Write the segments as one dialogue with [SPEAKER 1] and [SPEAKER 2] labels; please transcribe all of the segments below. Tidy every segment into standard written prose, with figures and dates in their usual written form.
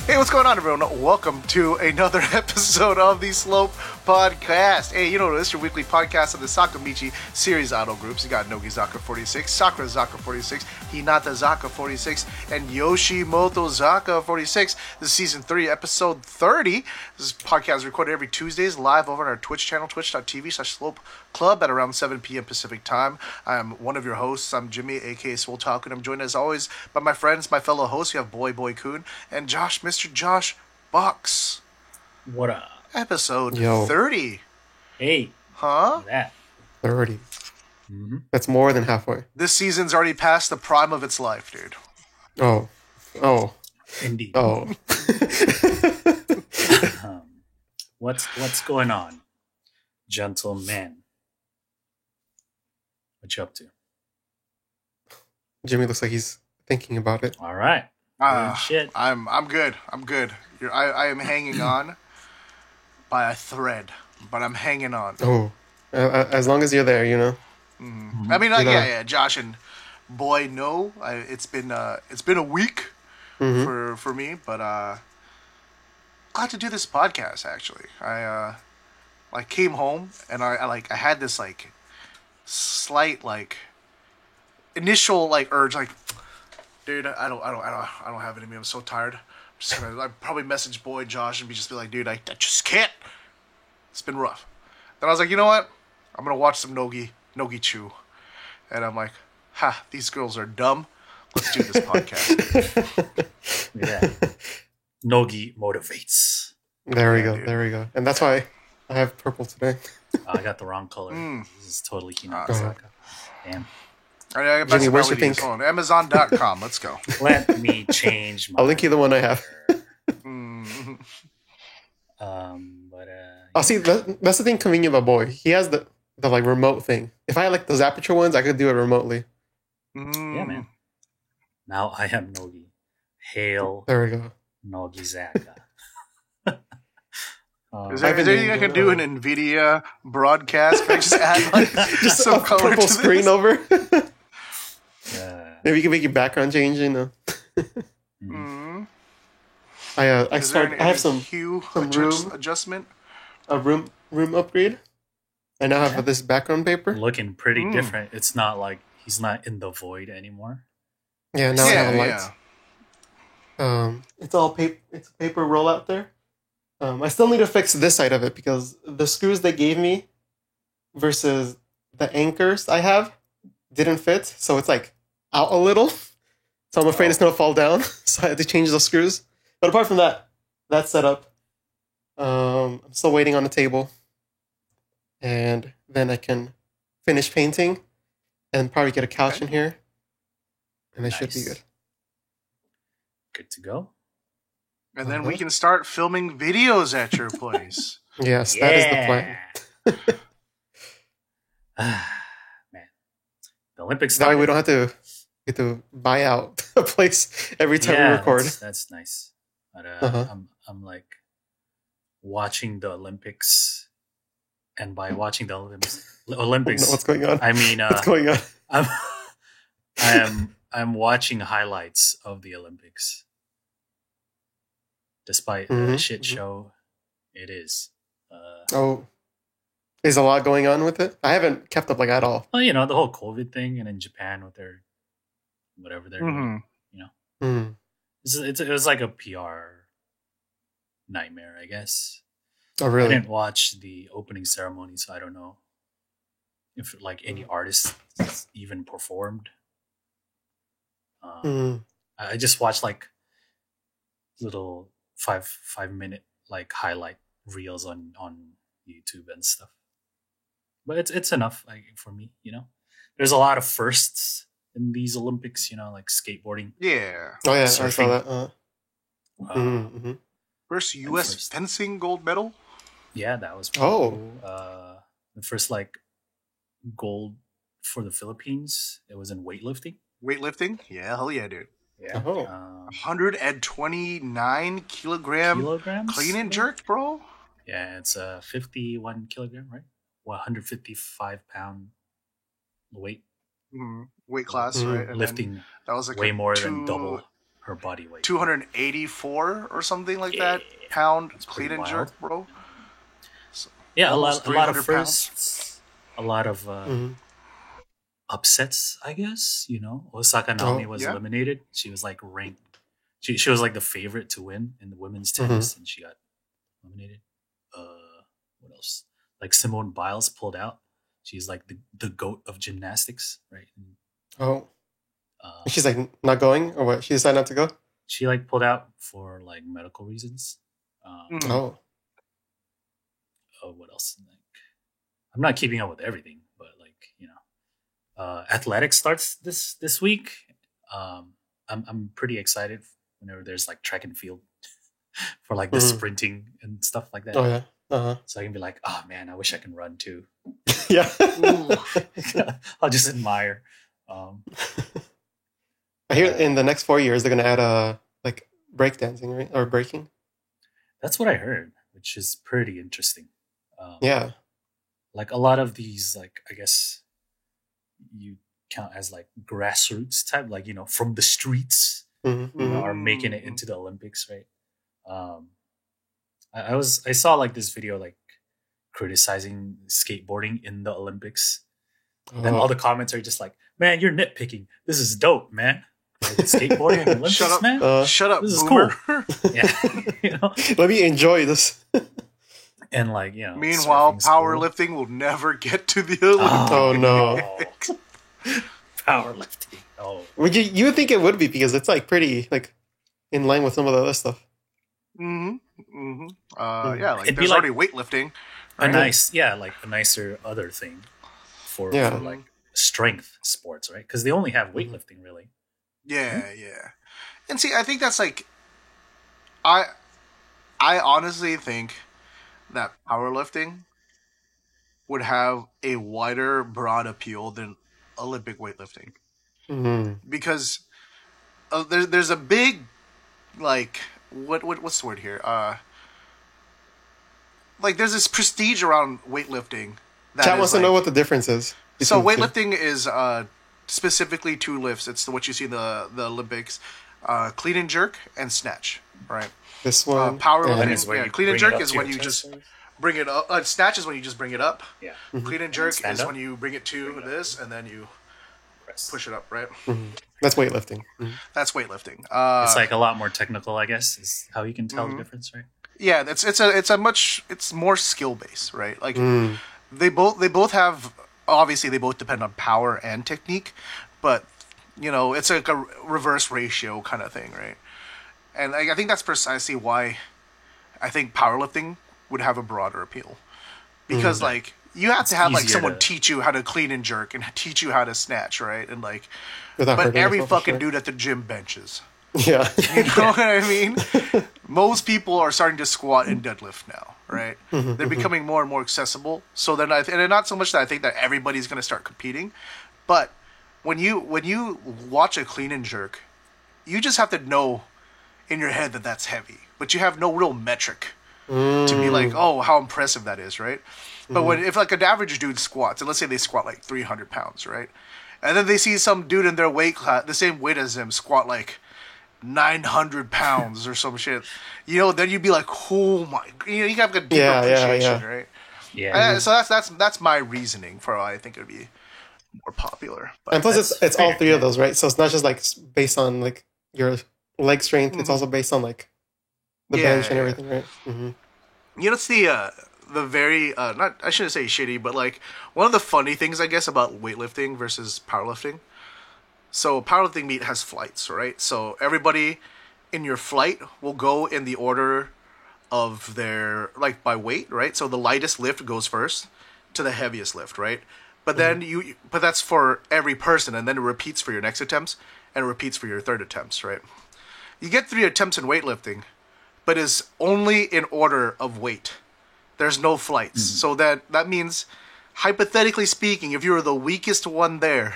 [SPEAKER 1] Hey, what's going on, everyone? Welcome to another episode of the Slope Podcast. Hey, you know this, your weekly podcast of the Sakamichi series idol groups. You got Nogizaka 46, Sakura Zaka 46, Hinata Zaka 46, and Yoshimoto Zaka 46. This is season 3, episode 30. This podcast is recorded every Tuesdays live over on our Twitch channel, twitch.tv/Slope Club at around 7 p.m. Pacific time. I'm one of your hosts. I'm Jimmy, aka Swole Talk, and I'm joined as always by my friends, my fellow hosts. We have Boy Kun and Josh, Mr. Josh Box.
[SPEAKER 2] What up?
[SPEAKER 1] Episode
[SPEAKER 3] Yo.
[SPEAKER 1] 30.
[SPEAKER 2] Hey.
[SPEAKER 1] Huh?
[SPEAKER 2] That.
[SPEAKER 3] 30. That's more than halfway.
[SPEAKER 1] This season's already past the prime of its life, dude.
[SPEAKER 3] Oh.
[SPEAKER 2] Indeed.
[SPEAKER 3] Oh.
[SPEAKER 2] What's going on, gentlemen? What you up to?
[SPEAKER 3] Jimmy looks like he's thinking about it.
[SPEAKER 2] All right. Shit.
[SPEAKER 1] I'm good. I am hanging on by a thread, but I'm hanging on.
[SPEAKER 3] Oh. As long as you're there, you know.
[SPEAKER 1] I mean, yeah. Josh and Boy, no. It's been a week for me, but glad to do this podcast. Actually, I came home and I had this slight initial urge, dude, I don't have it in me. I'm so tired. I'd probably message Boy, Josh, and be like, dude, I just can't. It's been rough. Then I was like, you know what? I'm gonna watch some Nogi Chew, and I'm like, these girls are dumb. Let's do this podcast.
[SPEAKER 2] Yeah. Nogi motivates.
[SPEAKER 3] There we
[SPEAKER 1] Yeah,
[SPEAKER 3] go.
[SPEAKER 1] dude.
[SPEAKER 3] And that's why I have purple today.
[SPEAKER 2] I got the wrong color. This is totally Hinata
[SPEAKER 3] Uh-huh.
[SPEAKER 2] Zaka. Damn.
[SPEAKER 1] All right, I got
[SPEAKER 3] Jimmy, where's your pink?
[SPEAKER 1] on Amazon.com. Let's go.
[SPEAKER 2] Let me change my
[SPEAKER 3] I'll link you the one I have.
[SPEAKER 2] But
[SPEAKER 3] See, that's the thing convenient about Boy. He has the remote thing. If I had those aperture ones, I could do it remotely.
[SPEAKER 2] yeah, man. Now I am Nogi. Hail
[SPEAKER 3] There we go.
[SPEAKER 2] Nogi Zaka.
[SPEAKER 1] Is there anything I can do in NVIDIA broadcast? Can I just add
[SPEAKER 3] Just
[SPEAKER 1] some
[SPEAKER 3] a
[SPEAKER 1] color
[SPEAKER 3] purple
[SPEAKER 1] to
[SPEAKER 3] screen
[SPEAKER 1] this?
[SPEAKER 3] over.
[SPEAKER 2] Yeah.
[SPEAKER 3] Maybe you can make your background change, you know. I
[SPEAKER 1] Is there
[SPEAKER 3] have some
[SPEAKER 1] hue
[SPEAKER 3] some room.
[SPEAKER 1] adjustment?
[SPEAKER 3] a room upgrade. I now have this background paper.
[SPEAKER 2] Looking pretty different. It's not like he's not in the void anymore.
[SPEAKER 3] Yeah, now I have
[SPEAKER 1] Yeah,
[SPEAKER 3] lights. It's all paper. It's a paper rollout there. I still need to fix this side of it because the screws they gave me versus the anchors I have didn't fit, so it's out a little. So I'm afraid it's gonna fall down. So I had to change those screws. But apart from that, that's set up. I'm still waiting on the table, and then I can finish painting and probably get a couch in here, and it should be
[SPEAKER 2] Nice.
[SPEAKER 3] good.
[SPEAKER 2] Good to go.
[SPEAKER 1] And then we can start filming videos at your place.
[SPEAKER 3] Yes, that is the plan.
[SPEAKER 2] Man. The Olympics
[SPEAKER 3] That way
[SPEAKER 2] started.
[SPEAKER 3] we don't have to get to buy out a place every time we record.
[SPEAKER 2] That's nice. But
[SPEAKER 3] Uh-huh.
[SPEAKER 2] I'm watching the Olympics, and by watching the Olympics,
[SPEAKER 3] What's going on?
[SPEAKER 2] I mean
[SPEAKER 3] What's going on?
[SPEAKER 2] I'm watching highlights of the Olympics. Despite the shit show it is.
[SPEAKER 3] Oh, there's a lot going on with it. I haven't kept up at all.
[SPEAKER 2] Well, the whole COVID thing, and in Japan with their whatever they're doing.
[SPEAKER 3] Mm.
[SPEAKER 2] It was like a PR nightmare, I guess.
[SPEAKER 3] Oh,
[SPEAKER 2] I
[SPEAKER 3] really?
[SPEAKER 2] didn't watch the opening ceremony, so I don't know if any artists even performed. I just watched little 5-minute highlight reels on YouTube and stuff. But it's enough for me, There's a lot of firsts in these Olympics, like skateboarding.
[SPEAKER 1] Yeah.
[SPEAKER 3] Oh, yeah, I
[SPEAKER 2] Surfing.
[SPEAKER 3] saw that.
[SPEAKER 1] First U.S.
[SPEAKER 2] First.
[SPEAKER 1] fencing gold medal.
[SPEAKER 2] Yeah, that was pretty
[SPEAKER 3] Oh.
[SPEAKER 2] cool. The first gold for the Philippines. It was in weightlifting.
[SPEAKER 1] Weightlifting? Yeah, hell yeah, dude.
[SPEAKER 2] Yeah.
[SPEAKER 3] Oh.
[SPEAKER 1] 129 kilogram
[SPEAKER 2] Kilograms?
[SPEAKER 1] clean and jerk, bro.
[SPEAKER 2] Yeah, it's 51 kilogram, right? 155 pound weight.
[SPEAKER 1] Weight class, right? And then
[SPEAKER 2] Lifting
[SPEAKER 1] that was
[SPEAKER 2] way more than double. her body weight.
[SPEAKER 1] 284 or something like that pound clean and jerk, bro. So,
[SPEAKER 2] yeah, a
[SPEAKER 1] almost
[SPEAKER 2] lot of
[SPEAKER 1] 300
[SPEAKER 2] firsts, a lot of upsets, I guess. Osaka Naomi was eliminated. She was like ranked. She was like the favorite to win in the women's tennis, and she got eliminated. What else? Like Simone Biles pulled out. She's like the goat of gymnastics, right?
[SPEAKER 3] Oh, she's like not going, or what? She decided not to go.
[SPEAKER 2] She like pulled out for like medical reasons.
[SPEAKER 3] Oh,
[SPEAKER 2] what else? Like, I'm not keeping up with everything, but like athletics starts this week. I'm pretty excited whenever there's like track and field for like the sprinting and stuff like that.
[SPEAKER 3] Oh yeah.
[SPEAKER 2] So I can be like, oh man, I wish I can run too.
[SPEAKER 3] Yeah.
[SPEAKER 2] I'll just admire.
[SPEAKER 3] I hear in the next 4 years they're gonna add like breakdancing, right? Or breaking.
[SPEAKER 2] That's what I heard, which is pretty interesting.
[SPEAKER 3] Yeah.
[SPEAKER 2] Like a lot of these, like I guess you count as like grassroots type, like from the streets, are making it into the Olympics, right? I saw like this video like criticizing skateboarding in the Olympics. And then all the comments are just like, "Man, you're nitpicking. This is dope, man. Like, skateboarding in the Olympics,
[SPEAKER 1] Shut up,
[SPEAKER 2] man.
[SPEAKER 1] Shut up,
[SPEAKER 2] This is
[SPEAKER 1] boomer."
[SPEAKER 2] cool." Yeah,
[SPEAKER 3] Let me enjoy this.
[SPEAKER 2] And like
[SPEAKER 1] meanwhile,
[SPEAKER 2] surfing's cool.
[SPEAKER 1] powerlifting will never get to the Olympics.
[SPEAKER 3] Oh no.
[SPEAKER 2] Powerlifting. Oh,
[SPEAKER 3] Well, you would think it would be because it's like pretty like in line with some of the other stuff.
[SPEAKER 1] Yeah, like
[SPEAKER 2] It'd be
[SPEAKER 1] there's
[SPEAKER 2] like
[SPEAKER 1] already weightlifting.
[SPEAKER 2] a nicer other thing for like strength sports, right? Because they only have weightlifting, really.
[SPEAKER 1] Yeah. And see, I think that's like, I honestly think that powerlifting would have a wider, broad appeal than Olympic weightlifting, because there's a big like what's the word here? Like there's this prestige around weightlifting.
[SPEAKER 3] Chat wants to know what the difference is.
[SPEAKER 1] So
[SPEAKER 3] between the
[SPEAKER 1] weightlifting is specifically two lifts. It's what you see in the Olympics: clean and jerk and snatch. Right.
[SPEAKER 3] two. This one.
[SPEAKER 1] Powerlifting.
[SPEAKER 2] is where you
[SPEAKER 1] Clean and
[SPEAKER 2] bring it
[SPEAKER 1] jerk
[SPEAKER 2] up
[SPEAKER 1] is
[SPEAKER 2] to
[SPEAKER 1] when
[SPEAKER 2] your
[SPEAKER 1] you
[SPEAKER 2] chest.
[SPEAKER 1] just bring it up. Snatch is when you just bring it up.
[SPEAKER 2] Yeah.
[SPEAKER 1] Clean and jerk
[SPEAKER 2] Stand
[SPEAKER 1] is
[SPEAKER 2] up.
[SPEAKER 1] when you bring it to this and then you
[SPEAKER 2] Press.
[SPEAKER 1] push it up. Right.
[SPEAKER 3] That's weightlifting.
[SPEAKER 1] That's weightlifting.
[SPEAKER 2] It's like a lot more technical, I guess, is how you can tell the difference, right?
[SPEAKER 1] Yeah, it's more skill based, right? Like they both have, obviously they both depend on power and technique, but it's like a reverse ratio kind of thing, right? And I think that's precisely why I think powerlifting would have a broader appeal, because like you have to have like
[SPEAKER 2] easier
[SPEAKER 1] someone
[SPEAKER 2] to-
[SPEAKER 1] teach you how to clean and jerk and teach you how to snatch, right? And like,
[SPEAKER 3] Without
[SPEAKER 1] but
[SPEAKER 3] hurting
[SPEAKER 1] every
[SPEAKER 3] yourself,
[SPEAKER 1] fucking
[SPEAKER 3] sure.
[SPEAKER 1] dude at the gym benches.
[SPEAKER 3] Yeah.
[SPEAKER 1] You know what I mean? Most people are starting to squat and deadlift now, right? They're becoming more and more accessible. So then, and not so much that I think that everybody's going to start competing, but when you watch a clean and jerk, you just have to know in your head that that's heavy, but you have no real metric to be like, oh, how impressive that is, right? But if like an average dude squats, and let's say they squat like 300 pounds, right? And then they see some dude in their weight class, the same weight as them, squat like 900 pounds or some shit, then you'd be like, oh my, you have a deeper appreciation, right?
[SPEAKER 2] Yeah.
[SPEAKER 1] So that's my reasoning for why I think it would be more popular. But
[SPEAKER 3] And plus,
[SPEAKER 2] That's
[SPEAKER 3] it's all
[SPEAKER 2] fair,
[SPEAKER 3] three of those, right? So it's not just like based on like your leg strength. It's also based on like the bench and everything, right?
[SPEAKER 1] it's the very not, I shouldn't say shitty, but like one of the funny things I guess about weightlifting versus powerlifting. So powerlifting meet has flights, right? So everybody in your flight will go in the order of their, like, by weight, right? So the lightest lift goes first to the heaviest lift, right? But then but that's for every person, and then it repeats for your next attempts and it repeats for your third attempts, right? You get 3 attempts in weightlifting, but it's only in order of weight. There's no flights. So that means, hypothetically speaking, if you were the weakest one there,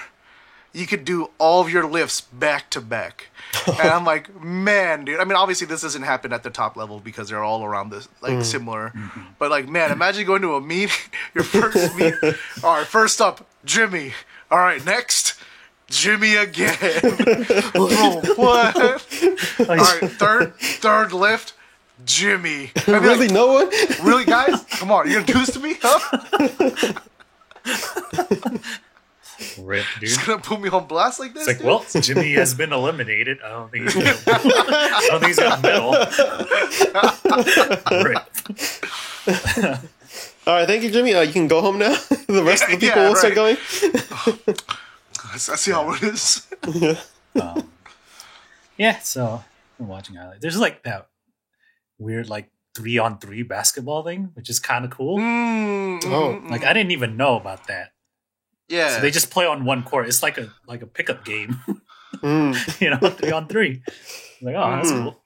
[SPEAKER 1] you could do all of your lifts back to back. And I'm like, man, dude. I mean, obviously this doesn't happen at the top level because they're all around this, like, similar. But like, man, imagine going to a meet, your first meet. All right, first up, Jimmy. All right, next, Jimmy again. Bro, what? All right, third lift, Jimmy.
[SPEAKER 3] Really,
[SPEAKER 1] like,
[SPEAKER 3] no one?
[SPEAKER 1] Really, guys? Come on, you're gonna do this to me? Huh?
[SPEAKER 2] Rip, dude.
[SPEAKER 1] Just gonna put me on blast like this?
[SPEAKER 2] It's like, well, Jimmy has been eliminated. I don't think he's got medal. Rip.
[SPEAKER 3] All right, thank you, Jimmy. You can go home now. The rest of the people will start going.
[SPEAKER 1] I see how it is.
[SPEAKER 2] So I'm watching highlights. There's like that weird like 3-on-3 basketball thing, which is kind of cool. Like I didn't even know about that.
[SPEAKER 1] Yeah.
[SPEAKER 2] So they just play on one court. It's like a pickup game. 3-on-3. Like, oh, that's cool.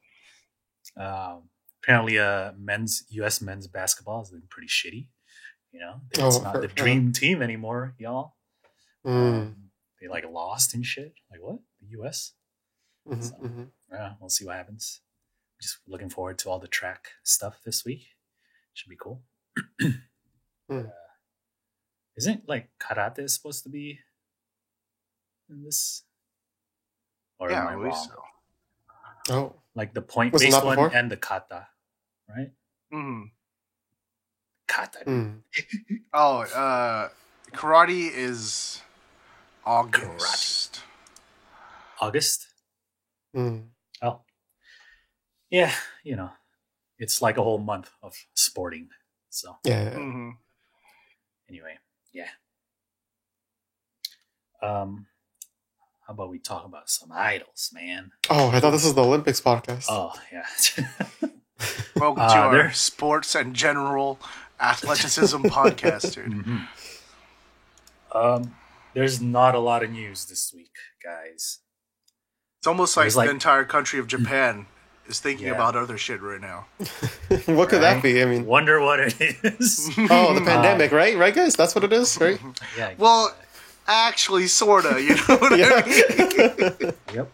[SPEAKER 2] Apparently, U.S. men's basketball has been pretty shitty. It's not the dream team anymore, y'all. They like lost and shit. Like what? The U.S. Yeah, we'll see what happens. Just looking forward to all the track stuff this week. Should be cool. Isn't like karate supposed to be in this? Or am I wrong?
[SPEAKER 3] So. Oh,
[SPEAKER 2] like the point-based one and the kata, right? Kata.
[SPEAKER 1] Karate is August.
[SPEAKER 2] August? Oh. Yeah, it's like a whole month of sporting. So
[SPEAKER 3] yeah.
[SPEAKER 2] Anyway, yeah. How about we talk about some idols, man?
[SPEAKER 3] Oh, I thought this was the Olympics podcast.
[SPEAKER 2] Oh, yeah.
[SPEAKER 1] Welcome to our sports and general athleticism podcast, dude.
[SPEAKER 2] There's not a lot of news this week, guys.
[SPEAKER 1] It's almost like the entire country of Japan is thinking about other shit right now.
[SPEAKER 3] What could that be? I mean,
[SPEAKER 2] wonder what it is.
[SPEAKER 3] Oh, the pandemic, right? Right, guys? That's what it is, right?
[SPEAKER 2] Yeah.
[SPEAKER 1] Well, actually, sorta. You know what I mean?
[SPEAKER 2] Yep.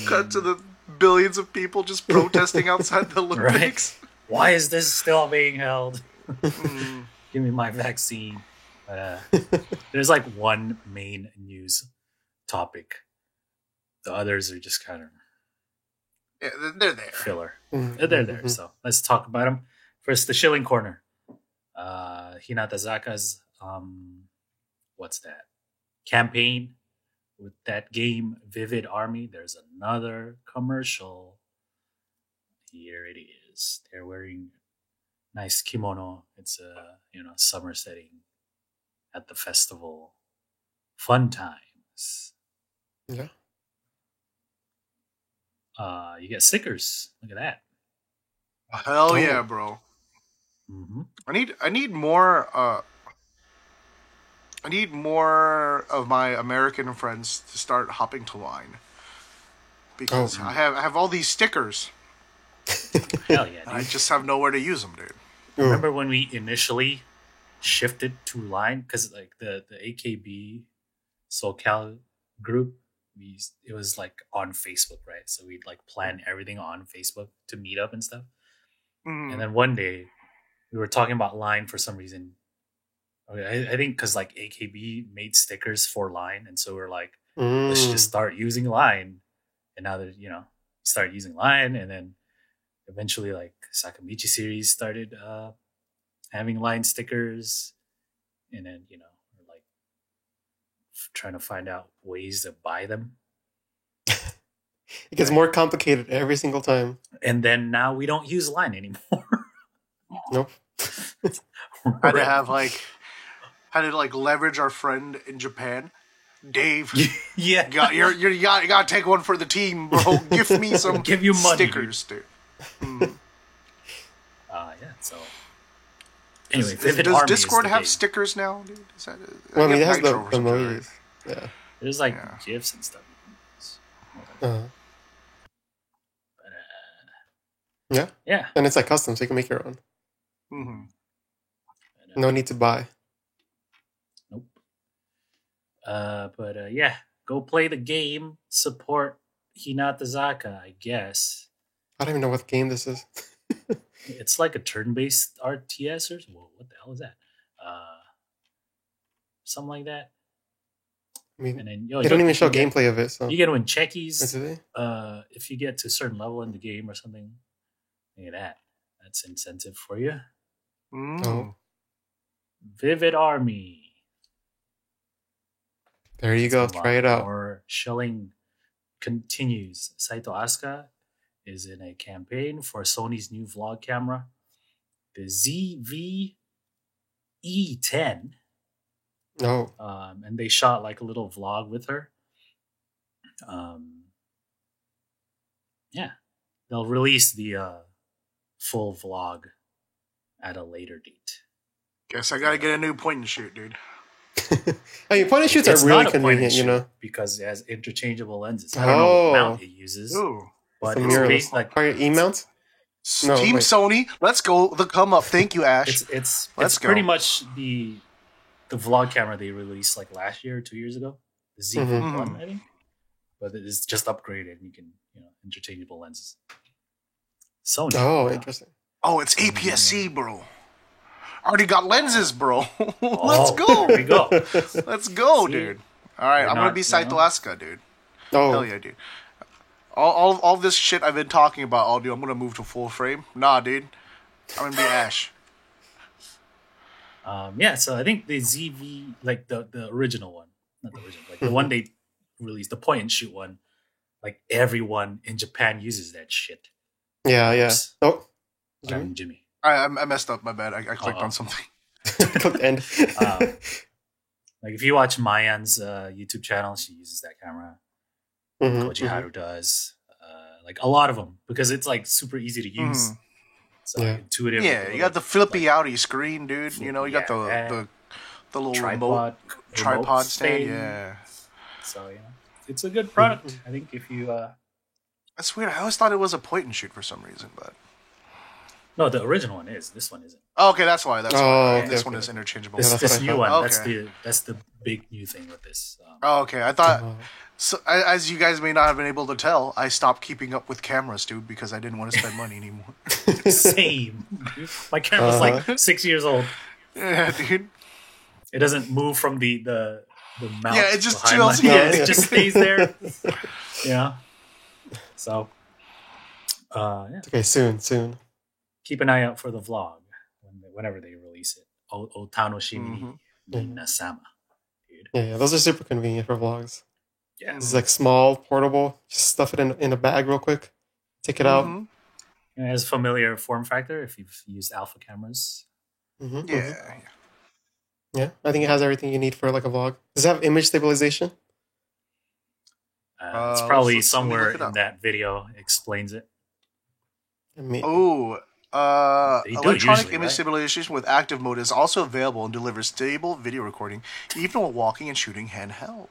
[SPEAKER 1] Cut to the billions of people just protesting outside the Olympics.
[SPEAKER 2] Right? Why is this still being held? Give me my vaccine. But there's like one main news topic. The others are just kind of
[SPEAKER 1] they're there.
[SPEAKER 2] Filler. They're there. So let's talk about them. First, the Shilling Corner. Hinata Zaka's what's that? Campaign with that game Vivid Army. There's another commercial. Here it is. They're wearing nice kimono. It's a summer setting at the festival. Fun times.
[SPEAKER 3] Yeah.
[SPEAKER 2] You get stickers. Look at that.
[SPEAKER 1] Hell yeah, bro. I need more I need more of my American friends to start hopping to Line. Because I have all these stickers.
[SPEAKER 2] Hell yeah, dude.
[SPEAKER 1] I just have nowhere to use them, dude.
[SPEAKER 2] Remember when we initially shifted to Line? Because like the AKB SoCal group, it was like on Facebook, right? So we'd like plan everything on Facebook to meet up and stuff. And then one day we were talking about Line for some reason. Okay, I think because like AKB made stickers for Line, and so we're like, let's just start using Line. And now that start using Line, and then eventually like Sakamichi series started having Line stickers, and then we're like trying to find out ways to buy them.
[SPEAKER 3] It gets more complicated every single time.
[SPEAKER 2] And then now we don't use Line anymore.
[SPEAKER 3] Nope.
[SPEAKER 1] Had to leverage our friend in Japan, Dave.
[SPEAKER 2] Yeah,
[SPEAKER 1] you gotta take one for the team, bro. Give me some
[SPEAKER 2] give you money,
[SPEAKER 1] stickers, dude.
[SPEAKER 2] Yeah. So anyway,
[SPEAKER 1] does Discord have stickers now, dude?
[SPEAKER 3] Well, I mean, it has the emojis. Yeah.
[SPEAKER 2] There's like GIFs and stuff. Yeah.
[SPEAKER 3] And it's like custom, so you can make your own. No need to buy.
[SPEAKER 2] Nope. Yeah, go play the game. Support Hinata Zaka, I guess.
[SPEAKER 3] I don't even know what game this is.
[SPEAKER 2] It's like a turn-based RTS or what the hell is that? Something like that.
[SPEAKER 3] I mean,
[SPEAKER 2] And then
[SPEAKER 3] they don't even show gameplay of it. So
[SPEAKER 2] you get to win
[SPEAKER 3] Or
[SPEAKER 2] checkies.
[SPEAKER 3] do they?
[SPEAKER 2] If you get to a certain level in the game or something. Look at that. That's incentive for you.
[SPEAKER 3] Oh.
[SPEAKER 2] Vivid Army.
[SPEAKER 3] There you go.
[SPEAKER 2] Let's move
[SPEAKER 3] Try
[SPEAKER 2] on.
[SPEAKER 3] it out.
[SPEAKER 2] More shelling continues. Saito Asuka is in a campaign for Sony's new vlog camera, the ZV-E10.
[SPEAKER 3] Oh.
[SPEAKER 2] And they shot like a little vlog with her. Yeah. They'll release the full vlog at a later date.
[SPEAKER 1] Guess I gotta get a new point and shoot, dude.
[SPEAKER 3] I mean, point and shoots
[SPEAKER 2] It's
[SPEAKER 3] are really
[SPEAKER 2] not a point and
[SPEAKER 3] convenient, you
[SPEAKER 2] shoot
[SPEAKER 3] know.
[SPEAKER 2] because it has interchangeable lenses. I don't know what mount it uses,
[SPEAKER 1] Ooh.
[SPEAKER 2] but
[SPEAKER 3] The
[SPEAKER 2] it's
[SPEAKER 3] mirrorless.
[SPEAKER 2] based like
[SPEAKER 3] Are you E-mounts? No,
[SPEAKER 1] Team
[SPEAKER 3] wait.
[SPEAKER 1] Sony, let's go. The come up. Thank you, Ash.
[SPEAKER 2] it's
[SPEAKER 1] Let's go.
[SPEAKER 2] pretty much the vlog camera they released like last year or 2 years ago, the Z1,
[SPEAKER 1] Mhm.
[SPEAKER 2] I think. But it's just upgraded. And you can interchangeable lenses. Sony.
[SPEAKER 3] Oh,
[SPEAKER 2] yeah.
[SPEAKER 3] interesting.
[SPEAKER 1] Oh, it's APS-C, bro. Already got lenses, bro. Let's
[SPEAKER 2] Oh,
[SPEAKER 1] go.
[SPEAKER 2] There we go.
[SPEAKER 1] Let's go,
[SPEAKER 2] See?
[SPEAKER 1] dude. All right,
[SPEAKER 2] We're
[SPEAKER 1] I'm gonna
[SPEAKER 2] not,
[SPEAKER 1] be Saito Asuka, dude.
[SPEAKER 3] Oh,
[SPEAKER 1] Hell yeah, dude. All this shit I've been talking about, all dude. I'm gonna move to full frame. Nah, dude. I'm gonna be Ash.
[SPEAKER 2] Yeah, so I think the ZV, like the original one, not the original, like the one they released, the point and shoot one, like everyone in Japan uses that shit.
[SPEAKER 3] yeah, yeah.
[SPEAKER 2] Oops.
[SPEAKER 3] Oh,
[SPEAKER 2] Jimmy.
[SPEAKER 1] I messed up. My bad. I clicked
[SPEAKER 2] Uh-oh.
[SPEAKER 1] on something.
[SPEAKER 3] click end.
[SPEAKER 2] Like if you watch Mayan's YouTube channel, she uses that camera.
[SPEAKER 3] Mhm,
[SPEAKER 2] Koji Haru does. Like a lot of them because it's like super easy to use. So
[SPEAKER 3] Yeah.
[SPEAKER 2] intuitive.
[SPEAKER 1] Yeah,
[SPEAKER 2] with
[SPEAKER 1] you got the flippy outy screen, dude. You know, you got
[SPEAKER 2] Yeah.
[SPEAKER 1] the little
[SPEAKER 2] tripod
[SPEAKER 1] tripod stand.
[SPEAKER 2] thing.
[SPEAKER 1] Yeah.
[SPEAKER 2] So it's a good product. I think if you
[SPEAKER 1] That's weird. I always thought it was a point and shoot for some reason, but
[SPEAKER 2] no, the original one is. This one isn't.
[SPEAKER 1] oh, okay, that's why. That's
[SPEAKER 3] Oh,
[SPEAKER 1] why.
[SPEAKER 3] okay,
[SPEAKER 1] This
[SPEAKER 3] okay.
[SPEAKER 1] one is interchangeable.
[SPEAKER 2] This,
[SPEAKER 3] that's
[SPEAKER 2] this
[SPEAKER 3] what I
[SPEAKER 2] new
[SPEAKER 3] thought.
[SPEAKER 2] one.
[SPEAKER 1] Okay.
[SPEAKER 2] That's the big new thing with this.
[SPEAKER 1] Oh, okay. I thought,
[SPEAKER 3] Oh.
[SPEAKER 1] so, as you guys may not have been able to tell, I stopped keeping up with cameras, dude, because I didn't want to spend money anymore.
[SPEAKER 2] Same. My camera's like 6 years old.
[SPEAKER 1] Yeah, dude.
[SPEAKER 2] It doesn't move from the mount.
[SPEAKER 1] Yeah, it just
[SPEAKER 2] behind
[SPEAKER 1] chills.
[SPEAKER 2] my-
[SPEAKER 3] Yeah.
[SPEAKER 2] it just stays there. Yeah. So, yeah.
[SPEAKER 3] Okay, soon.
[SPEAKER 2] Keep an eye out for the vlog whenever they release it. Otanoshimi
[SPEAKER 1] Mhm.
[SPEAKER 2] Minasama. Dude.
[SPEAKER 3] Yeah, those are super convenient for vlogs.
[SPEAKER 2] Yeah.
[SPEAKER 3] This is like small, portable. Just stuff it in a bag real quick. Take it out.
[SPEAKER 1] Mhm.
[SPEAKER 2] It has familiar form factor if you've used alpha cameras.
[SPEAKER 3] Mhm,
[SPEAKER 1] Yeah.
[SPEAKER 3] mhm. Yeah, I think it has everything you need for like a vlog. Does it have image stabilization?
[SPEAKER 2] It's probably
[SPEAKER 1] let me
[SPEAKER 2] somewhere
[SPEAKER 1] look it
[SPEAKER 2] in
[SPEAKER 1] up.
[SPEAKER 2] that video explains it.
[SPEAKER 3] I mean,
[SPEAKER 1] Oh,
[SPEAKER 2] They do
[SPEAKER 1] electronic
[SPEAKER 2] usually,
[SPEAKER 1] image
[SPEAKER 2] right?
[SPEAKER 1] stabilization with active mode is also available and delivers stable video recording, even while walking and shooting handheld.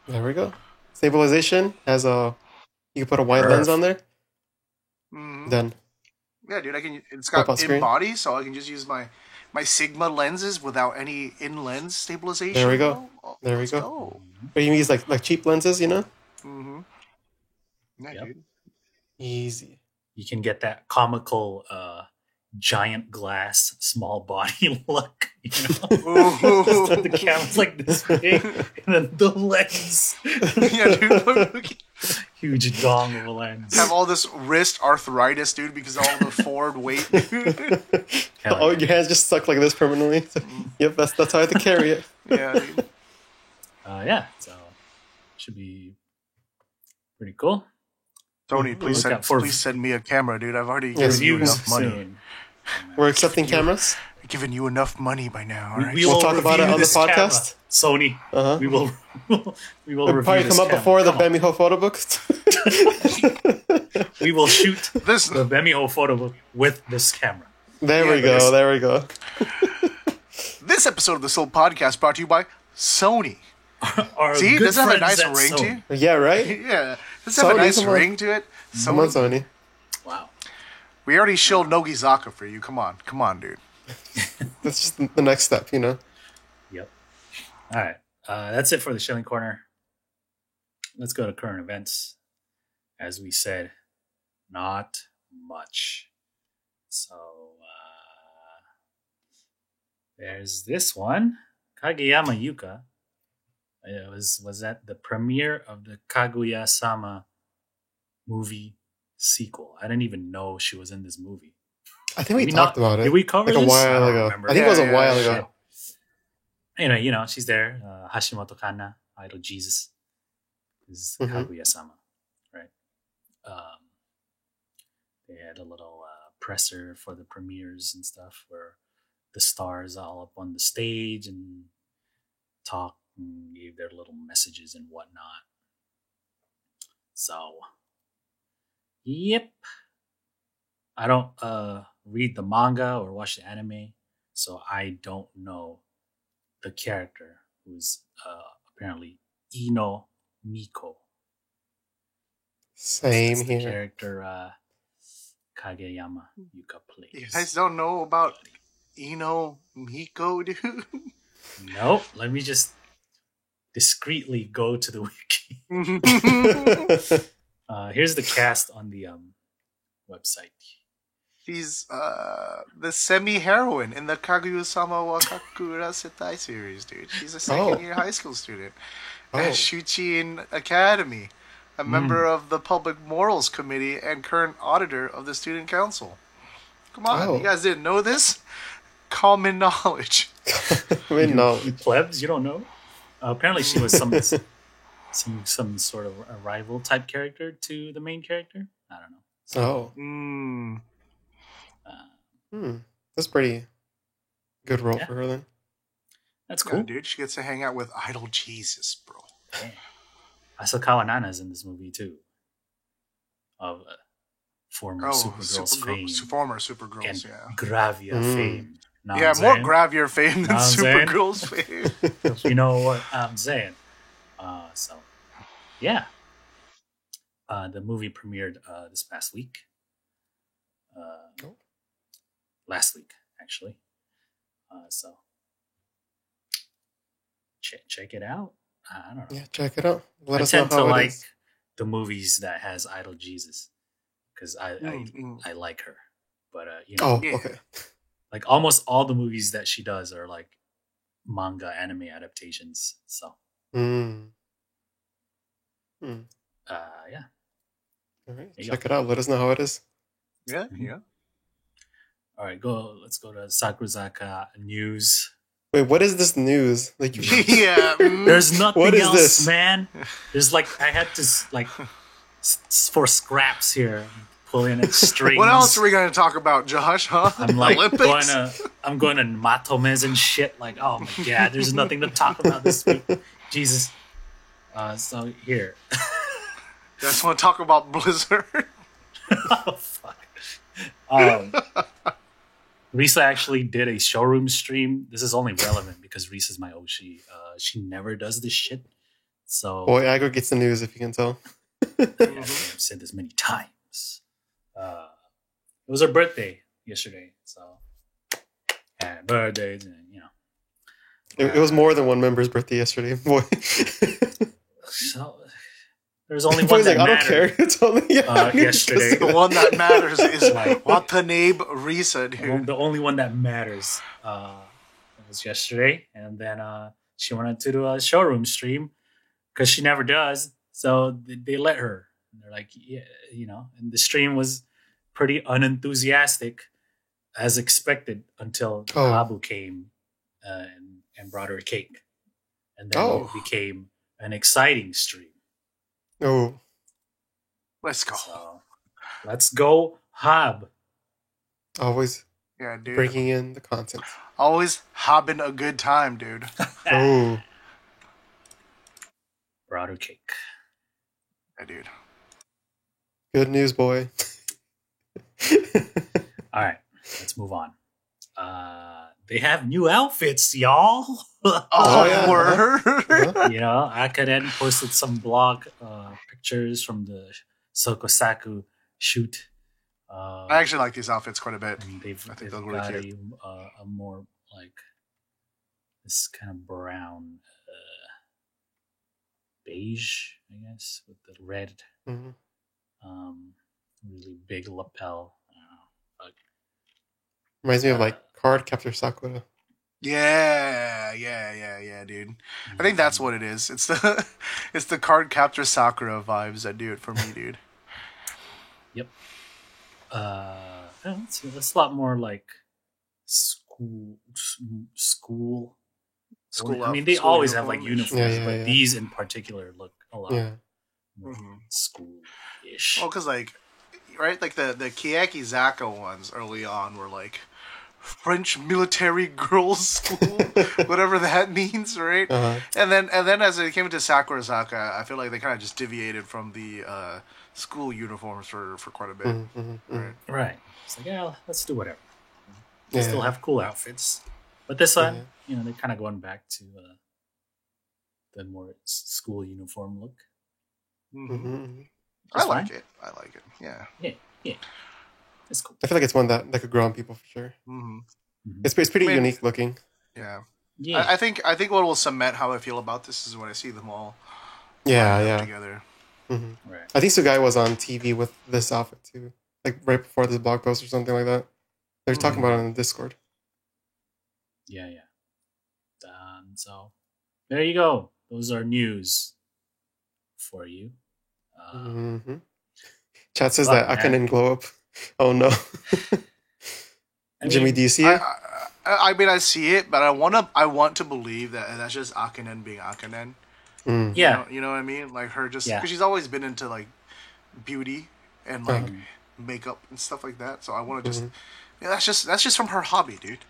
[SPEAKER 3] there we go. Stabilization has a. You can put a wide
[SPEAKER 2] Perf.
[SPEAKER 3] lens on there.
[SPEAKER 1] Mhm.
[SPEAKER 3] Then
[SPEAKER 1] Yeah, dude, it's
[SPEAKER 3] Flip
[SPEAKER 1] got
[SPEAKER 3] on screen.
[SPEAKER 1] in body, so I can just use my Sigma lenses without any in lens stabilization.
[SPEAKER 3] There we go.
[SPEAKER 1] bro. Oh,
[SPEAKER 3] There we
[SPEAKER 1] let's
[SPEAKER 3] go. But you can use like cheap lenses, you know.
[SPEAKER 1] Mm-hmm. Yeah,
[SPEAKER 2] Yep.
[SPEAKER 1] dude.
[SPEAKER 3] Easy.
[SPEAKER 2] You can get that comical giant glass small body look. You know?
[SPEAKER 1] Ooh.
[SPEAKER 2] The camera's like this big, and then the lens,
[SPEAKER 1] Yeah, dude.
[SPEAKER 2] huge dong of a lens.
[SPEAKER 1] Have all this wrist arthritis, dude, because of all the forward weight.
[SPEAKER 2] Hell
[SPEAKER 3] Oh,
[SPEAKER 2] yeah.
[SPEAKER 3] your hands just stuck like this permanently. Yep, that's how I have to carry it.
[SPEAKER 1] Yeah, dude.
[SPEAKER 2] Yeah, so should be pretty cool.
[SPEAKER 1] Tony, please
[SPEAKER 2] Look out for-
[SPEAKER 1] send me a camera, dude. I've already
[SPEAKER 3] Yes,
[SPEAKER 1] given you
[SPEAKER 2] Reviews
[SPEAKER 1] enough money.
[SPEAKER 2] soon.
[SPEAKER 3] We're accepting cameras.
[SPEAKER 1] I've given you enough money by now, all right?
[SPEAKER 2] We
[SPEAKER 3] We'll
[SPEAKER 2] will
[SPEAKER 3] talk about it
[SPEAKER 2] review
[SPEAKER 3] on the
[SPEAKER 2] this camera.
[SPEAKER 3] podcast.
[SPEAKER 2] Sony.
[SPEAKER 3] Uh-huh.
[SPEAKER 2] We will. We will
[SPEAKER 3] It'll
[SPEAKER 2] review
[SPEAKER 3] probably
[SPEAKER 2] this
[SPEAKER 3] come up
[SPEAKER 2] camera.
[SPEAKER 3] before the
[SPEAKER 2] Come on.
[SPEAKER 3] Bemiho photo book.
[SPEAKER 2] We will shoot
[SPEAKER 1] This
[SPEAKER 2] the Bemiho photo book with this camera.
[SPEAKER 3] There
[SPEAKER 1] Yeah,
[SPEAKER 3] we
[SPEAKER 1] but
[SPEAKER 3] go.
[SPEAKER 1] it's-
[SPEAKER 3] There we go.
[SPEAKER 1] this episode of the Soul Podcast brought to you by Sony.
[SPEAKER 2] Our
[SPEAKER 1] See,
[SPEAKER 2] good
[SPEAKER 1] does it have a
[SPEAKER 2] friends
[SPEAKER 1] nice
[SPEAKER 2] at
[SPEAKER 1] ring to
[SPEAKER 2] Sony.
[SPEAKER 1] it?
[SPEAKER 3] Yeah, right.
[SPEAKER 1] Yeah. Does it have a
[SPEAKER 3] Sony,
[SPEAKER 1] nice
[SPEAKER 3] come on.
[SPEAKER 1] ring to it?
[SPEAKER 3] Come on,
[SPEAKER 1] Sony.
[SPEAKER 3] Sony.
[SPEAKER 2] Wow.
[SPEAKER 1] We already shilled Nogizaka for you. Come on, dude.
[SPEAKER 3] That's just the next step, you know.
[SPEAKER 2] Yep. All right. That's it for the Shilling Corner. Let's go to current events. As we said, not much. So there's this one. Kageyama Yuka It was at the premiere of the Kaguya-sama movie sequel. I didn't even know she was in this movie.
[SPEAKER 3] I think we
[SPEAKER 2] Did
[SPEAKER 3] talked about it.
[SPEAKER 2] Did we cover
[SPEAKER 3] like
[SPEAKER 2] this?
[SPEAKER 3] a while
[SPEAKER 2] I don't
[SPEAKER 3] ago?
[SPEAKER 2] remember.
[SPEAKER 3] I think it was a
[SPEAKER 1] Yeah,
[SPEAKER 3] while
[SPEAKER 1] yeah,
[SPEAKER 3] ago.
[SPEAKER 2] Anyway, she's there. Hashimoto Kanna, Idol Jesus, is
[SPEAKER 3] Mhm.
[SPEAKER 2] Kaguya-sama, right? They had a little presser for the premieres and stuff where the stars all up on the stage and talk and gave their little messages and whatnot. So, yep. I don't read the manga or watch the anime, so I don't know the character who's apparently Ino Miko.
[SPEAKER 3] Same
[SPEAKER 2] That's the
[SPEAKER 3] here.
[SPEAKER 2] character Kageyama Yuka plays.
[SPEAKER 1] You guys don't know about Ino Miko, dude?
[SPEAKER 2] Nope. Let me just discreetly go to the wiki. Here's the cast on the website.
[SPEAKER 1] She's the semi-heroine in the Kaguya-sama wa Kakura Setai series, dude. She's a second-year high school student at Shuchin Academy, a member of the Public Morals Committee and current auditor of the Student Council. Come on, you guys didn't know this? Common knowledge.
[SPEAKER 2] You plebs, you don't know? Apparently, she was some sort of a rival type character to the main character. I don't know.
[SPEAKER 3] That's pretty good role for her then.
[SPEAKER 2] That's cool,
[SPEAKER 1] dude. She gets to hang out with Idol Jesus, bro.
[SPEAKER 2] Yeah. Asakawa Nana's in this movie too, of former Supergirls fame,
[SPEAKER 1] former Supergirls,
[SPEAKER 2] and Gravia fame.
[SPEAKER 1] More Gravia fame than Supergirls fame.
[SPEAKER 2] You know what I'm saying? The movie premiered this past week. Last week, actually. So check it out. I don't know.
[SPEAKER 3] Yeah, check it out.
[SPEAKER 2] I tend to like the movies that has Idol Jesus because I like her. But
[SPEAKER 3] okay.
[SPEAKER 2] Like almost all the movies that she does are like manga anime adaptations. So yeah.
[SPEAKER 3] All right, check it out. Let us know how it is.
[SPEAKER 1] Yeah.
[SPEAKER 2] All right, let's go to Sakurazaka news.
[SPEAKER 3] Wait, what is this news? Like,
[SPEAKER 2] there's nothing
[SPEAKER 3] what is
[SPEAKER 2] else,
[SPEAKER 3] this?
[SPEAKER 2] Man. There's I had to for scraps here, pull in strings.
[SPEAKER 1] What else are we going to talk about, Josh? Huh?
[SPEAKER 2] I'm like
[SPEAKER 1] Olympics?
[SPEAKER 2] I'm going to Matomes and shit. Like, oh my god, there's nothing to talk about this week. Jesus. So here.
[SPEAKER 1] You guys want to talk about Blizzard?
[SPEAKER 2] Oh fuck. Risa actually did a showroom stream. This is only relevant because Risa's my Oshi. She never does this shit. So
[SPEAKER 3] boy, Agro gets the news if you can tell.
[SPEAKER 2] I've said this many times. It was her birthday yesterday, so happy birthday,
[SPEAKER 3] It was more than one member's birthday yesterday. Boy.
[SPEAKER 2] So there's only one that
[SPEAKER 3] I
[SPEAKER 2] mattered.
[SPEAKER 3] don't care. It's only
[SPEAKER 2] yesterday.
[SPEAKER 1] The one that matters is Watanabe Risa, dude.
[SPEAKER 2] The only one that matters was yesterday, and then she wanted to do a showroom stream because she never does. So they let her. And they're like, and the stream was pretty unenthusiastic, as expected, until Abu came and brought her a cake, and then it became an exciting stream.
[SPEAKER 3] Oh,
[SPEAKER 1] let's go.
[SPEAKER 2] So, let's go, Hab.
[SPEAKER 3] Always
[SPEAKER 1] dude.
[SPEAKER 3] Breaking in the content.
[SPEAKER 1] Always having a good time, dude.
[SPEAKER 2] Brought her cake.
[SPEAKER 1] Yeah, dude.
[SPEAKER 3] Good news, boy.
[SPEAKER 2] All right, let's move on. They have new outfits, y'all.
[SPEAKER 1] Word.
[SPEAKER 2] Akaden posted some blog pictures from the Sokosaku shoot.
[SPEAKER 1] I actually like these outfits quite a bit.
[SPEAKER 2] I think
[SPEAKER 1] they're
[SPEAKER 2] they've
[SPEAKER 1] really
[SPEAKER 2] got
[SPEAKER 1] cute.
[SPEAKER 2] a more like this kind of brown beige, I guess, with the red, really big lapel. I don't know,
[SPEAKER 3] Reminds me of Card Captor Sakura.
[SPEAKER 1] Yeah. yeah, dude. I think that's what it is. It's the it's the card captor Sakura vibes that do it for me, dude.
[SPEAKER 2] Yep. It's a lot more like school. I mean, they always have like uniforms, but these in particular look a lot more school-ish.
[SPEAKER 1] Well, because like, right, like the Kiyaki Zaka ones early on were like French military girls' school, whatever that means, right? And then as it came into Sakura Zaka, I feel like they kind of just deviated from the school uniforms for quite a bit.
[SPEAKER 2] Right. It's like, yeah, let's do whatever. They still have cool outfits, but this one, they're kind of going back to the more school uniform look.
[SPEAKER 1] I like it. Yeah.
[SPEAKER 2] It's cool.
[SPEAKER 3] I feel like it's one that could grow on people for sure. It's pretty unique looking.
[SPEAKER 1] Yeah. I think what will cement how I feel about this is when I see them all. Together.
[SPEAKER 2] Right.
[SPEAKER 3] I think Sugai was on TV with this outfit too, like right before this blog post or something like that. They're talking about it on Discord.
[SPEAKER 2] Yeah. So there you go. Those are news for you.
[SPEAKER 3] Chat says that Akanen glow up. Oh no. Jimmy, do you see it?
[SPEAKER 1] I mean, I see it, but I want to believe that that's just Akanen being Akanen.
[SPEAKER 2] Yeah,
[SPEAKER 1] you know what I mean? Like her just because she's always been into like beauty and like makeup and stuff like that. So I want to just that's just from her hobby, dude.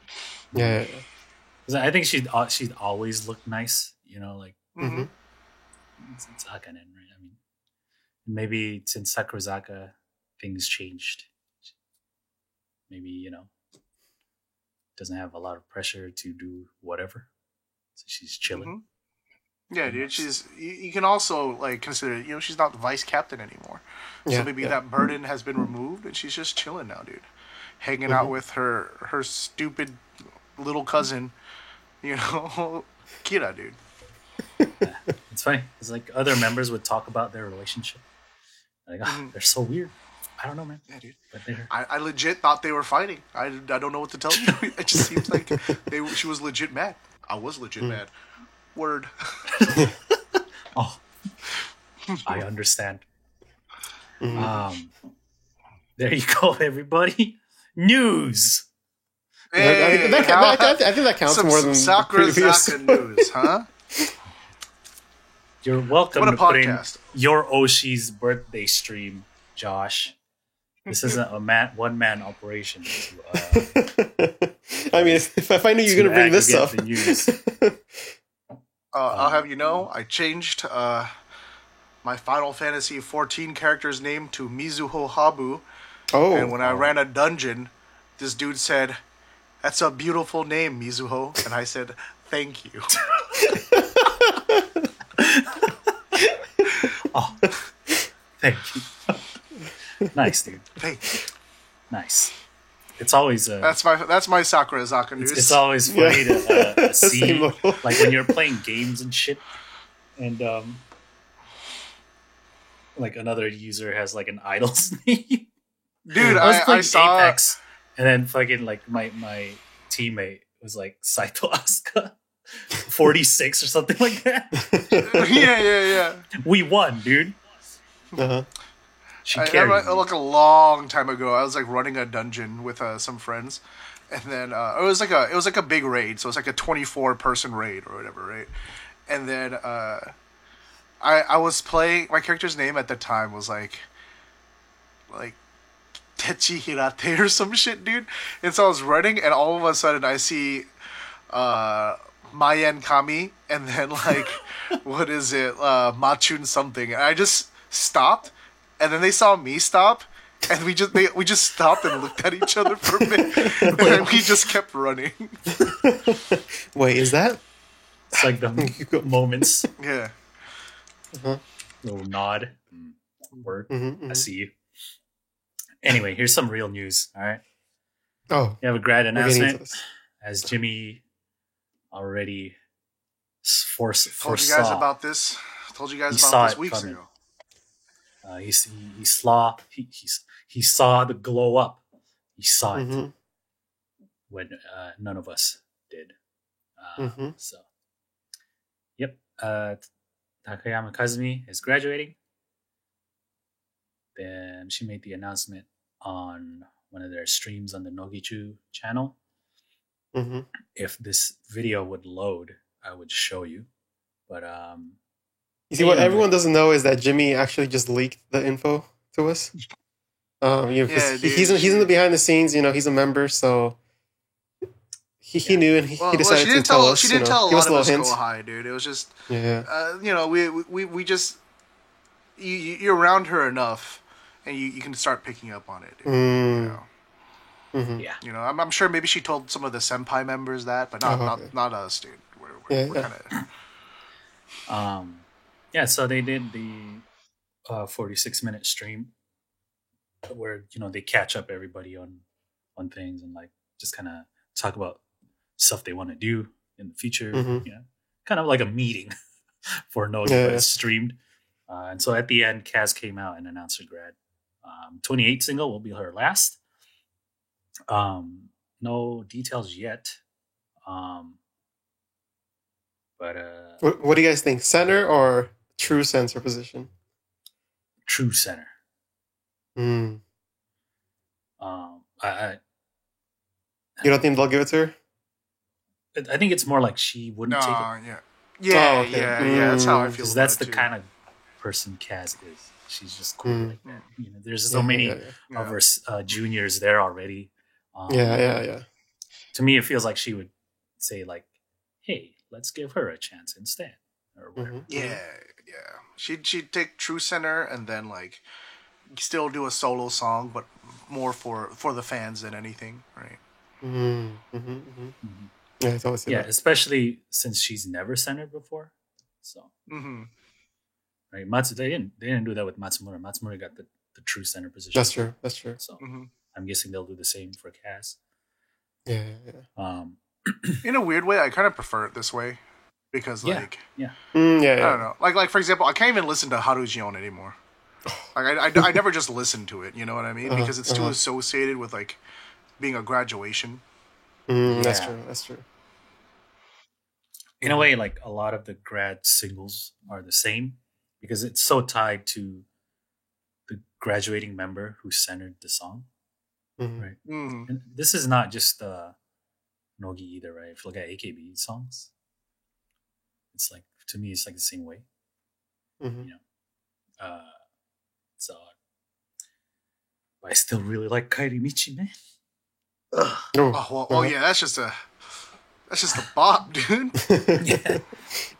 [SPEAKER 3] Yeah.
[SPEAKER 2] Because I think she'd always looked nice. Like it's Akanen, right? I mean, maybe since Sakurazaka things changed. Maybe doesn't have a lot of pressure to do whatever, so she's chilling.
[SPEAKER 1] Yeah, dude. You can also like consider she's not the vice captain anymore, so maybe that burden has been removed and she's just chilling now, dude, hanging out with her stupid little cousin, Kira, dude.
[SPEAKER 2] It's funny. It's like other members would talk about their relationship. Like, they're so weird. I don't know, man.
[SPEAKER 1] Yeah, dude.
[SPEAKER 2] But
[SPEAKER 1] I legit thought they were fighting. I don't know what to tell you. It just seems like she was legit mad. I was legit mad. Word.
[SPEAKER 2] Oh, I understand. There you go, everybody. News.
[SPEAKER 1] Hey,
[SPEAKER 3] I think that counts more than
[SPEAKER 1] Sakura Zaka news, huh?
[SPEAKER 2] You're welcome to put in your Oshi's birthday stream, Josh. This isn't a one-man operation.
[SPEAKER 3] I mean, if I knew you were going to bring this up.
[SPEAKER 1] I'll have you know, I changed my Final Fantasy XIV character's name to Mizuho Habu.
[SPEAKER 3] Oh.
[SPEAKER 1] And when I ran a dungeon, this dude said, "That's a beautiful name, Mizuho." And I said, "Thank you."
[SPEAKER 2] Oh, thank you. Nice, dude.
[SPEAKER 1] Thank you.
[SPEAKER 2] Nice. It's always
[SPEAKER 1] that's my Sakura Zaka news.
[SPEAKER 2] It's always funny to see like when you're playing games and shit, and like another user has like an idol's name.
[SPEAKER 1] Dude,
[SPEAKER 2] I
[SPEAKER 1] saw
[SPEAKER 2] Apex, and then fucking like my teammate was like Saito Asuka 46 or something like that.
[SPEAKER 1] Yeah.
[SPEAKER 2] We won, dude. She carried me.
[SPEAKER 1] Like a long time ago, I was like running a dungeon with some friends, and then it was like a big raid, so it's like a 24-person raid or whatever, right? And then I was playing. My character's name at the time was like Techi Hirate or some shit, dude. And so I was running, and all of a sudden I see Mayan Kami, and then like what is it, Machun something, and I just stopped. And then they saw me stop, and we just stopped and looked at each other for a minute, and then we just kept running.
[SPEAKER 3] Wait, is that?
[SPEAKER 2] It's like the moments.
[SPEAKER 1] Yeah.
[SPEAKER 2] Little nod. Word. I see you. Anyway, here's some real news. All right.
[SPEAKER 3] Oh.
[SPEAKER 2] You have a grad announcement, as Jimmy already foresaw.
[SPEAKER 1] Told you guys about this weeks ago.
[SPEAKER 2] He saw the glow up. He saw it when none of us did.
[SPEAKER 3] Mm-hmm.
[SPEAKER 2] So, yep. Takayama Kazumi is graduating. Then she made the announcement on one of their streams on the Nogichu channel.
[SPEAKER 3] Mm-hmm.
[SPEAKER 2] If this video would load, I would show you. But
[SPEAKER 3] You see, what everyone doesn't know is that Jimmy actually just leaked the info to us. He's in the behind the scenes. He's a member, so he knew, and he decided to tell us.
[SPEAKER 1] She didn't tell a lot of us
[SPEAKER 3] hints.
[SPEAKER 1] go high, dude. It was just,
[SPEAKER 3] yeah.
[SPEAKER 1] We just you're around her enough, and you can start picking up on it. Dude.
[SPEAKER 3] Mm-hmm.
[SPEAKER 2] Yeah.
[SPEAKER 1] I'm sure maybe she told some of the senpai members that, but not us, dude. We're kind
[SPEAKER 2] of. So they did the 46-minute stream where they catch up everybody on things and like just kind of talk about stuff they want to do in the future.
[SPEAKER 3] Mm-hmm.
[SPEAKER 2] Kind of like a meeting for Nogi, but it's streamed. And so at the end, Kaz came out and announced her grad. 28 single will be her last. No details yet. But
[SPEAKER 3] what do you guys think? Center or true center position?
[SPEAKER 2] True center.
[SPEAKER 3] Mm.
[SPEAKER 2] I
[SPEAKER 3] You don't think they'll give it to her?
[SPEAKER 2] I think it's more like she wouldn't take it.
[SPEAKER 1] Yeah. That's how I feel.
[SPEAKER 2] Because that's the kind of person Kaz is. She's just cool like that. There's so many of her juniors there already.
[SPEAKER 3] Yeah.
[SPEAKER 2] To me, it feels like she would say like, "Hey, let's give her a chance instead," or whatever.
[SPEAKER 1] Yeah. She'd take true center and then like still do a solo song, but more for the fans than anything, right?
[SPEAKER 3] Yeah, it's always that.
[SPEAKER 2] Especially since she's never centered before. So, right, they didn't do that with Matsumura. Matsumura got the true center position.
[SPEAKER 3] That's true.
[SPEAKER 2] So I'm guessing they'll do the same for Kaz.
[SPEAKER 3] Yeah.
[SPEAKER 1] In a weird way, I kind of prefer it this way because
[SPEAKER 2] I
[SPEAKER 1] don't know. Like for example, I can't even listen to Harujion anymore. Like I never just listen to it. You know what I mean? Because it's too associated with like being a graduation.
[SPEAKER 3] That's true.
[SPEAKER 2] In a way, like a lot of the grad singles are the same because it's so tied to the graduating member who centered the song, right? And this is not just Nogi either, right? If you look at AKB songs, it's like, to me, it's like the same way. So, but I still really like Kairi Michi, man.
[SPEAKER 1] That's just a bop, dude.
[SPEAKER 3] You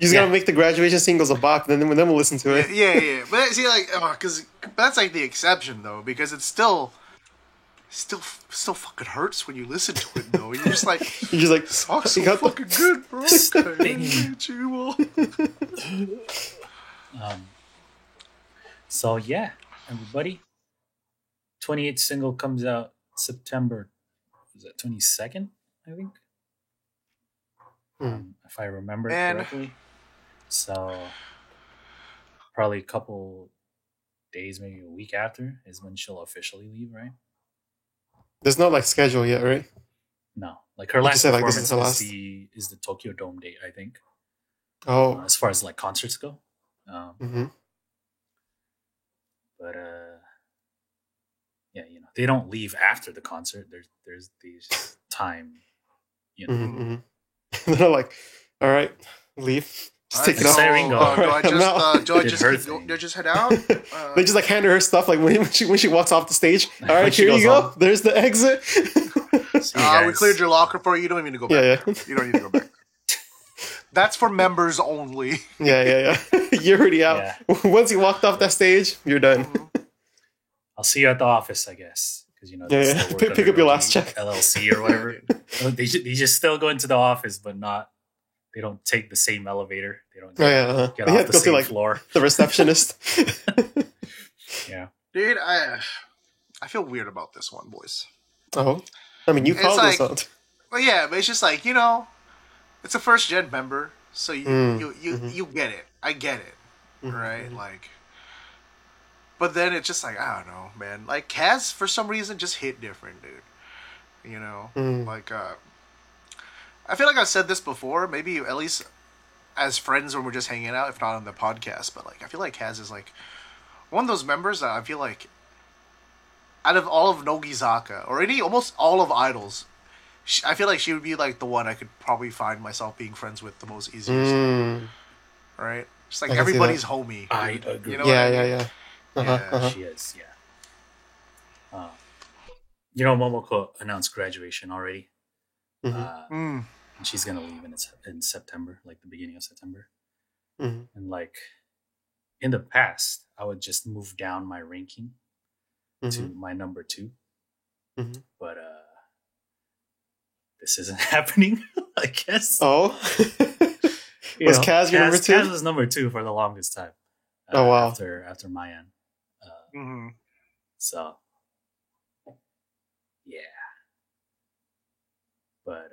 [SPEAKER 3] just gotta make the graduation singles a bop, then we'll listen to it.
[SPEAKER 1] Yeah. But see, like, because that's like the exception though, because it's still fucking hurts when you listen to it though. You're just like, song's so fucking good, bro.
[SPEAKER 2] So yeah, everybody. 28th single comes out September. Was that 22nd? I think. If I remember correctly. So probably a couple days, maybe a week after, is when she'll officially leave, right?
[SPEAKER 3] There's no like schedule yet, right?
[SPEAKER 2] No, like her last performance is the Tokyo Dome date, I think.
[SPEAKER 3] Oh,
[SPEAKER 2] as far as like concerts go. But they don't leave after the concert. There's these time,
[SPEAKER 3] They're like, all right, leave. Just take it off.
[SPEAKER 1] Do I just head out?
[SPEAKER 3] They just like hand her stuff like when she walks off the stage. All right, here you go. There's the exit.
[SPEAKER 1] We cleared your locker for you. You don't even need to go back. Yeah. You don't need to go back. That's for members only.
[SPEAKER 3] Yeah. You're already out. Yeah. Once you walked off that stage, you're done.
[SPEAKER 2] I'll see you at the office, I guess. Because
[SPEAKER 3] pick up your last check.
[SPEAKER 2] LLC or whatever. They just still go into the office, but not. They don't take the same elevator. They don't get off the same floor.
[SPEAKER 3] The receptionist.
[SPEAKER 2] Yeah,
[SPEAKER 1] dude, I feel weird about this one, boys.
[SPEAKER 3] Oh, I mean, you called this out.
[SPEAKER 1] Well, yeah, but it's just like it's a first gen member, so you get it. I get it, right? Like. But then it's just like, I don't know, man. Like, Kaz, for some reason, just hit different, dude. Like, I feel like I've said this before, maybe at least as friends when we're just hanging out, if not on the podcast, but like I feel like Kaz is like one of those members that I feel like out of all of Nogizaka or almost all of Idols, I feel like she would be like the one I could probably find myself being friends with the most easiest. Right? Just like everybody's homie.
[SPEAKER 2] I agree.
[SPEAKER 1] You know
[SPEAKER 3] Yeah.
[SPEAKER 2] She is, yeah. You know, Momoko announced graduation already. And she's gonna leave in September, like the beginning of September. And like in the past, I would just move down my ranking to my number 2. But this isn't happening, I guess.
[SPEAKER 3] Oh. Was Kaz your number 2?
[SPEAKER 2] Kaz was number 2 for the longest time.
[SPEAKER 3] Oh wow.
[SPEAKER 2] After Mayan. So yeah. But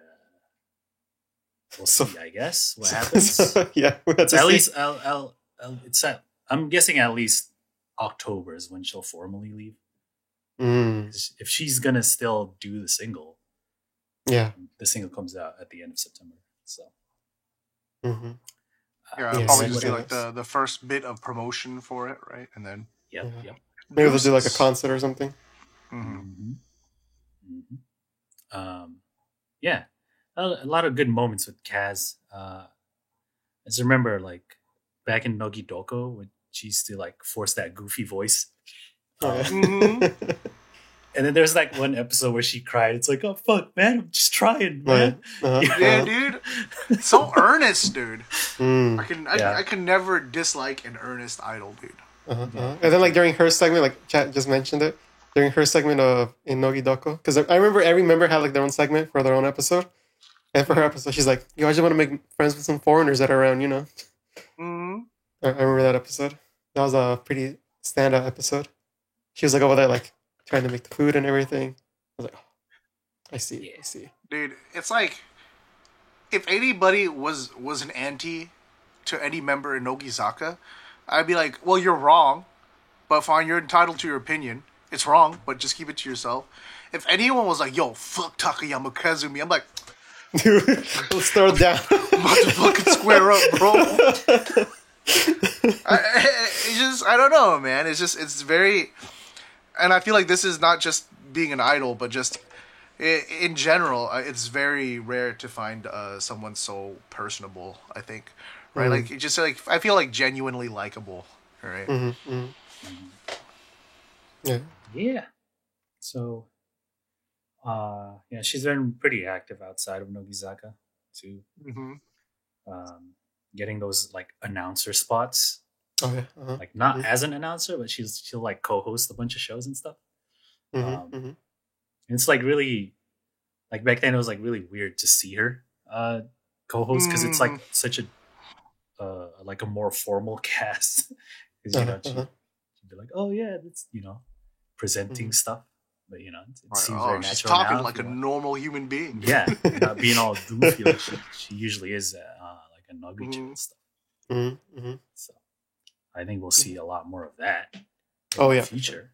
[SPEAKER 2] we'll see, I guess, what happens.
[SPEAKER 3] Yeah, we have to
[SPEAKER 2] at
[SPEAKER 3] see.
[SPEAKER 2] least I'm guessing at least October is when she'll formally leave. If she's gonna still do the single, the single comes out at the end of September. So
[SPEAKER 1] it'll probably just be like the first bit of promotion for it, right? And then
[SPEAKER 2] yep.
[SPEAKER 3] Maybe they'll do like a concert or something.
[SPEAKER 2] Yeah, a lot of good moments with Kaz. I just remember like back in Nogi Doko when she used to like force that goofy voice. And then there's like one episode where she cried. It's like, oh fuck, man, I'm just trying, man.
[SPEAKER 1] Yeah, dude, so earnest, dude.
[SPEAKER 3] I
[SPEAKER 1] I can never dislike an earnest idol, dude.
[SPEAKER 3] And then like during her segment, like Chat just mentioned it, during her segment of in Nogi Doko, because I remember every member had like their own segment for their own episode, and for her episode, she's like, "Yo, I just want to make friends with some foreigners that are around, you know." I remember that episode. That was a pretty standout episode. She was like over there, like trying to make the food and everything. I was like, oh, I see.
[SPEAKER 1] Dude, it's like if anybody was an anti to any member in Nogizaka, I'd be like, well, you're wrong, but fine, you're entitled to your opinion. It's wrong, but just keep it to yourself. If anyone was like, yo, fuck Takayama Kazumi, I'm like,
[SPEAKER 3] dude, let's throw it down.
[SPEAKER 1] I'm about to fucking square up, bro. I don't know, man. It's very, and I feel like this is not just being an idol, but just in general, it's very rare to find someone so personable, I think. Right? Like, it just like, I feel like genuinely likable. Right?
[SPEAKER 2] Yeah. So, she's been pretty active outside of Nogizaka too. Getting those like announcer spots. Like not as an announcer, but she'll like co-host a bunch of shows and stuff. It's like really, like back then it was like really weird to see her co-host because it's like such a like a more formal cast. Because she'd be like, "Oh yeah, that's presenting stuff," but it seems very natural.
[SPEAKER 1] She's talking
[SPEAKER 2] now,
[SPEAKER 1] like a normal human being.
[SPEAKER 2] Yeah, not being all goofy like she usually is like a Noguchi and stuff. So I think we'll see a lot more of that. In the future.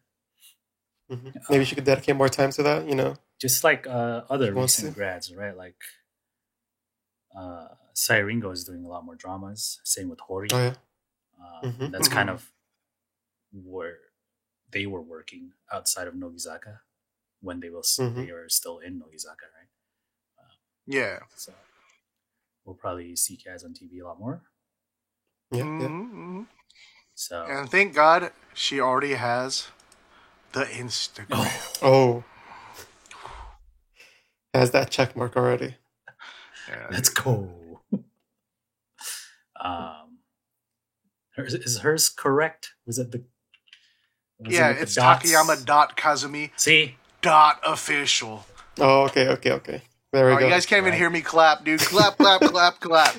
[SPEAKER 3] Maybe she could dedicate more time to that.
[SPEAKER 2] Just like other recent grads, right? Like Sairingo is doing a lot more dramas. Same with Hori. That's kind of where they were working outside of Nogizaka when they were still in Nogizaka, right? So we'll probably see Kaz on TV a lot more. So
[SPEAKER 1] and thank God she already has the Instagram.
[SPEAKER 3] Oh. Has that check mark already.
[SPEAKER 2] Let's go. Is hers correct? Was it the?
[SPEAKER 1] It's Takayama.Kazumi.
[SPEAKER 2] See?
[SPEAKER 1] .official.
[SPEAKER 3] Oh, okay. There we go.
[SPEAKER 1] You guys can't even hear me clap, dude. Clap,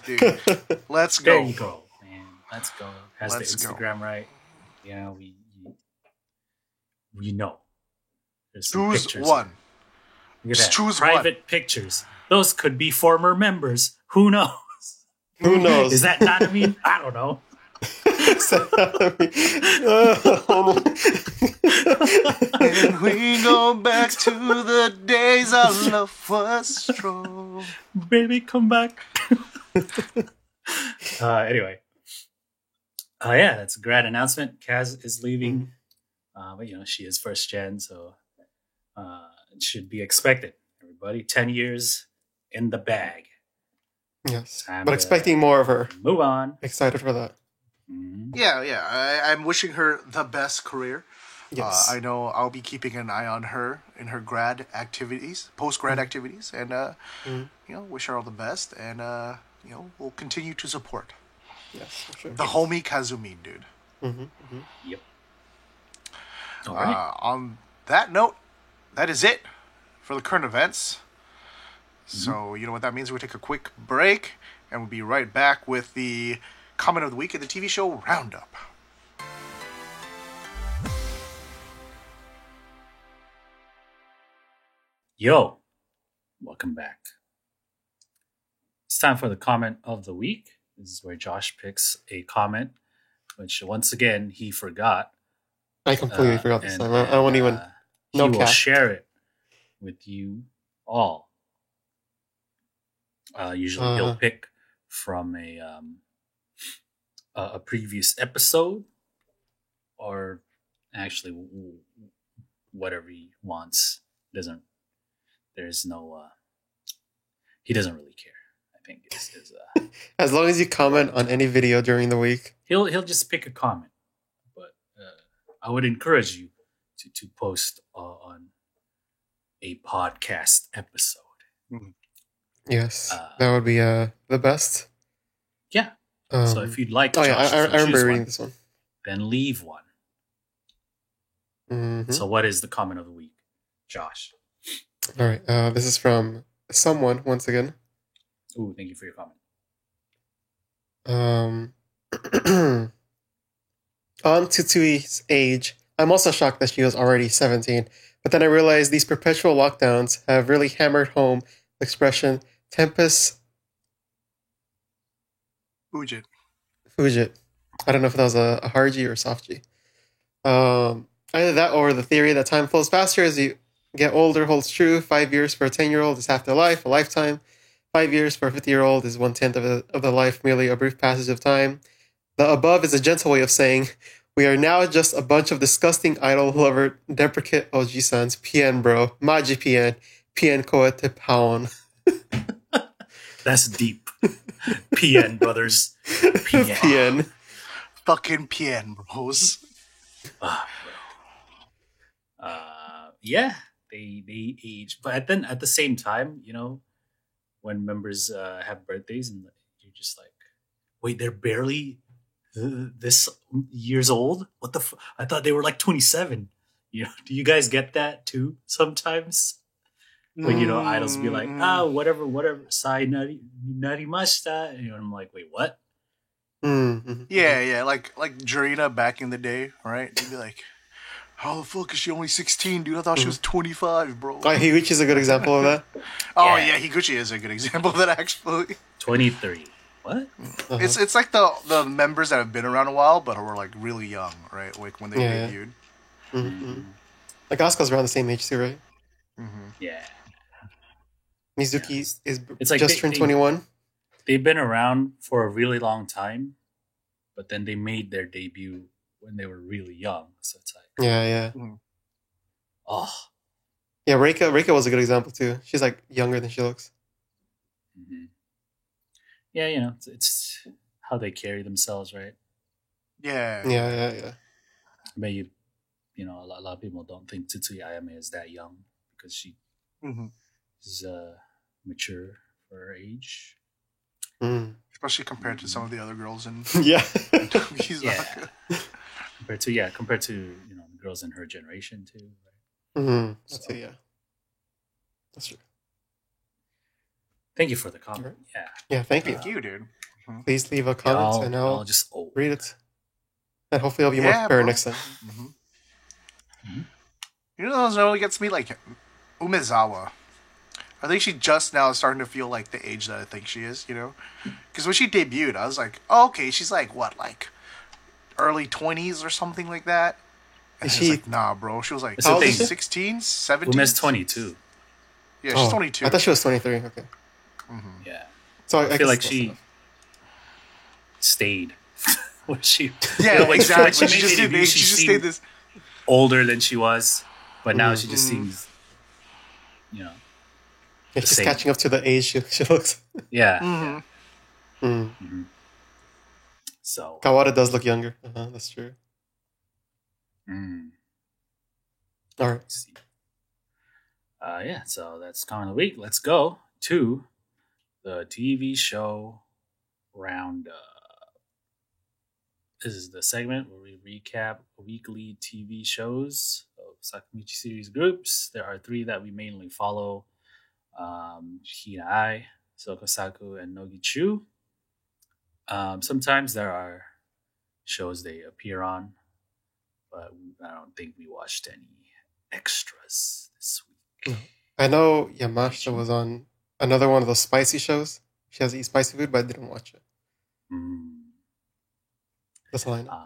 [SPEAKER 1] dude. Let's go.
[SPEAKER 2] There you go, man. Let's go. Has the Instagram right? Yeah, we know. There's some
[SPEAKER 1] choose
[SPEAKER 2] pictures.
[SPEAKER 1] One.
[SPEAKER 2] Look at that.
[SPEAKER 1] Choose
[SPEAKER 2] private
[SPEAKER 1] one.
[SPEAKER 2] Pictures. Those could be former members. Who knows?
[SPEAKER 3] Who knows?
[SPEAKER 2] Is that not a meme? I don't know.
[SPEAKER 1] And we go back to the days our love was strong.
[SPEAKER 2] Baby, come back. Anyway. Yeah, that's a great announcement. Kaz is leaving. But, she is first gen, so it should be expected. Everybody, 10 years in the bag.
[SPEAKER 3] Yes,
[SPEAKER 2] Time
[SPEAKER 3] but
[SPEAKER 2] to
[SPEAKER 3] expecting more of her.
[SPEAKER 2] Move on.
[SPEAKER 3] Excited for that.
[SPEAKER 1] Yeah. I'm wishing her the best career.
[SPEAKER 3] Yes.
[SPEAKER 1] I know I'll be keeping an eye on her in her grad activities, post-grad activities, and wish her all the best, and we'll continue to support.
[SPEAKER 3] Yes, for sure.
[SPEAKER 1] The homie Kazumi, dude.
[SPEAKER 2] Yep. All right.
[SPEAKER 1] On that note, that is it for the current events. So, you know what that means? We'll take a quick break, and we'll be right back with the comment of the week and the TV show Roundup.
[SPEAKER 2] Yo, welcome back. It's time for the comment of the week. This is where Josh picks a comment, which once again he forgot.
[SPEAKER 3] I completely forgot this time. I won't even.
[SPEAKER 2] He
[SPEAKER 3] No
[SPEAKER 2] will
[SPEAKER 3] cap.
[SPEAKER 2] share it with you all. Usually he'll pick from a previous episode, or actually whatever he wants. There's no. He doesn't really care. I think is
[SPEAKER 3] As long as you comment on any video during the week.
[SPEAKER 2] he'll just pick a comment, but I would encourage you to post on a podcast episode.
[SPEAKER 3] Yes, that would be the best.
[SPEAKER 2] Yeah. So if you'd like,
[SPEAKER 3] Oh yeah,
[SPEAKER 2] Josh,
[SPEAKER 3] I
[SPEAKER 2] to choose
[SPEAKER 3] remember reading
[SPEAKER 2] one,
[SPEAKER 3] this one.
[SPEAKER 2] then leave one.
[SPEAKER 3] Mhm.
[SPEAKER 2] So what is the comment of the week, Josh?
[SPEAKER 3] All right, this is from someone once again.
[SPEAKER 2] Ooh, thank you for your comment.
[SPEAKER 3] On Tutsui's age, I'm also shocked that she was already 17. But then I realized these perpetual lockdowns have really hammered home the expression tempus
[SPEAKER 1] Fujit.
[SPEAKER 3] fugit. I don't know if that was a hard G or a soft G. Either that or the theory that time flows faster as you get older holds true. 5 years for a 10-year-old is half their life, a lifetime. 5 years for a 50-year-old is 1/10 of the life, merely a brief passage of time. The above is a gentle way of saying, we are now just a bunch of disgusting idol lover deprecate Oji-sans, PN bro, Maji PN, PN koete paon.
[SPEAKER 2] That's deep. PN, brothers. PN.
[SPEAKER 3] PN.
[SPEAKER 1] Fucking PN, bros.
[SPEAKER 2] Ah, bro. Yeah, they age. But then at the same time, when members have birthdays and you're just like, wait, they're barely this years old? What the I thought they were like 27. Do you guys get that too sometimes? When, idols be like, whatever, sai narimashita. And I'm like, wait, what?
[SPEAKER 3] Mm-hmm.
[SPEAKER 1] Yeah, like Jurina back in the day, right? You'd be like, how the fuck is she only 16, dude? I thought she was 25, bro.
[SPEAKER 3] Higuchi is a good example of that.
[SPEAKER 1] Oh,
[SPEAKER 2] Yeah.
[SPEAKER 1] yeah, Higuchi is a good example of that, actually.
[SPEAKER 2] 23. What?
[SPEAKER 3] Uh-huh.
[SPEAKER 1] It's like the members that have been around a while, but were like really young, right? Like when they
[SPEAKER 3] Yeah.
[SPEAKER 1] debuted.
[SPEAKER 3] Mm-hmm. Like Asuka's around the same age too, right?
[SPEAKER 2] Yeah.
[SPEAKER 3] Mizuki
[SPEAKER 2] Yeah,
[SPEAKER 3] is
[SPEAKER 2] it's like
[SPEAKER 3] just
[SPEAKER 2] they-
[SPEAKER 3] turned
[SPEAKER 2] they-
[SPEAKER 3] 21.
[SPEAKER 2] They've been around for a really long time, but then they made their debut when they were really young. So it's like,
[SPEAKER 3] Yeah.
[SPEAKER 2] oh.
[SPEAKER 3] Yeah, Reika was a good example too. She's like younger than she looks.
[SPEAKER 2] Mhm. Yeah, it's how they carry themselves, right?
[SPEAKER 1] Yeah.
[SPEAKER 3] Yeah.
[SPEAKER 2] I bet a lot of people don't think Tsutsuya Ayame is that young because she
[SPEAKER 1] Mhm.
[SPEAKER 2] is mature for her age.
[SPEAKER 3] Mm.
[SPEAKER 1] Especially compared to some of the other girls in
[SPEAKER 3] Yeah.
[SPEAKER 1] Kizaka.
[SPEAKER 2] Compared to the girls in her generation too. Right?
[SPEAKER 3] Mm-hmm. That's it, yeah. That's true.
[SPEAKER 2] Thank you for the comment. Yeah,
[SPEAKER 3] Yeah, thank you.
[SPEAKER 1] Thank you, dude.
[SPEAKER 3] Please leave a comment and I'll
[SPEAKER 2] just
[SPEAKER 3] read it. And hopefully I'll be more
[SPEAKER 1] Yeah,
[SPEAKER 3] prepared
[SPEAKER 1] bro.
[SPEAKER 3] next time.
[SPEAKER 1] You know what really gets me? Like, Umezawa. I think she just now is starting to feel like the age that I think she is, Because when she debuted, I was like, oh, okay, she's like, what, like early 20s or something like that. And
[SPEAKER 3] Is
[SPEAKER 1] it's
[SPEAKER 3] she?
[SPEAKER 1] like, nah, bro. She was like
[SPEAKER 2] That's the thing.
[SPEAKER 1] 16, 17.
[SPEAKER 2] Ume's 22.
[SPEAKER 1] Yeah, she's 22.
[SPEAKER 3] I thought she was 23. Okay.
[SPEAKER 2] Yeah.
[SPEAKER 3] So
[SPEAKER 2] I feel like
[SPEAKER 3] guess
[SPEAKER 2] she stayed. Was she?
[SPEAKER 1] Yeah,
[SPEAKER 2] like,
[SPEAKER 1] exactly.
[SPEAKER 2] when
[SPEAKER 1] She just
[SPEAKER 2] made
[SPEAKER 1] did.
[SPEAKER 2] debuts,
[SPEAKER 1] She just
[SPEAKER 2] seemed
[SPEAKER 1] stayed this.
[SPEAKER 2] older than she was, but now she just seems,
[SPEAKER 3] Yeah,
[SPEAKER 2] the
[SPEAKER 3] she's
[SPEAKER 2] same.
[SPEAKER 3] catching up to the age she looks.
[SPEAKER 2] Yeah.
[SPEAKER 3] Mm.
[SPEAKER 2] So.
[SPEAKER 3] Kawada does look younger. That's true.
[SPEAKER 2] Mm.
[SPEAKER 3] All right.
[SPEAKER 2] Let's see. Yeah, so that's Comment of the Week. Let's go to the TV show roundup. This is the segment where we recap weekly TV shows of Sakamichi series groups. There are 3 that we mainly follow: Hina Ai, Sokosaku, and Nogichu. Sometimes there are shows they appear on, but I don't think we watched any extras this week.
[SPEAKER 3] I know Yamashita was on another one of those spicy shows. She has to eat spicy food, but I didn't watch it. That's all I know.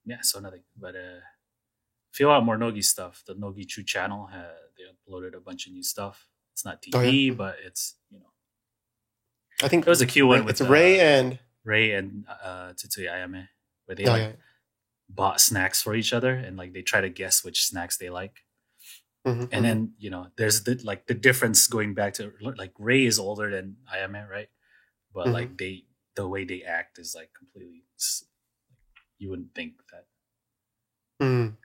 [SPEAKER 2] Yeah, so nothing. But if you want more Nogi stuff, the Nogichu channel, they uploaded a bunch of new stuff. It's not TV, but it's,
[SPEAKER 3] I think
[SPEAKER 2] it was a cute one with
[SPEAKER 3] it's Ray and
[SPEAKER 2] Tsutsuya Ayame, where they bought snacks for each other and like they try to guess which snacks they like. And then there's the difference going back to like Ray is older than Ayame, right? But like the way they act is like completely. You wouldn't think that.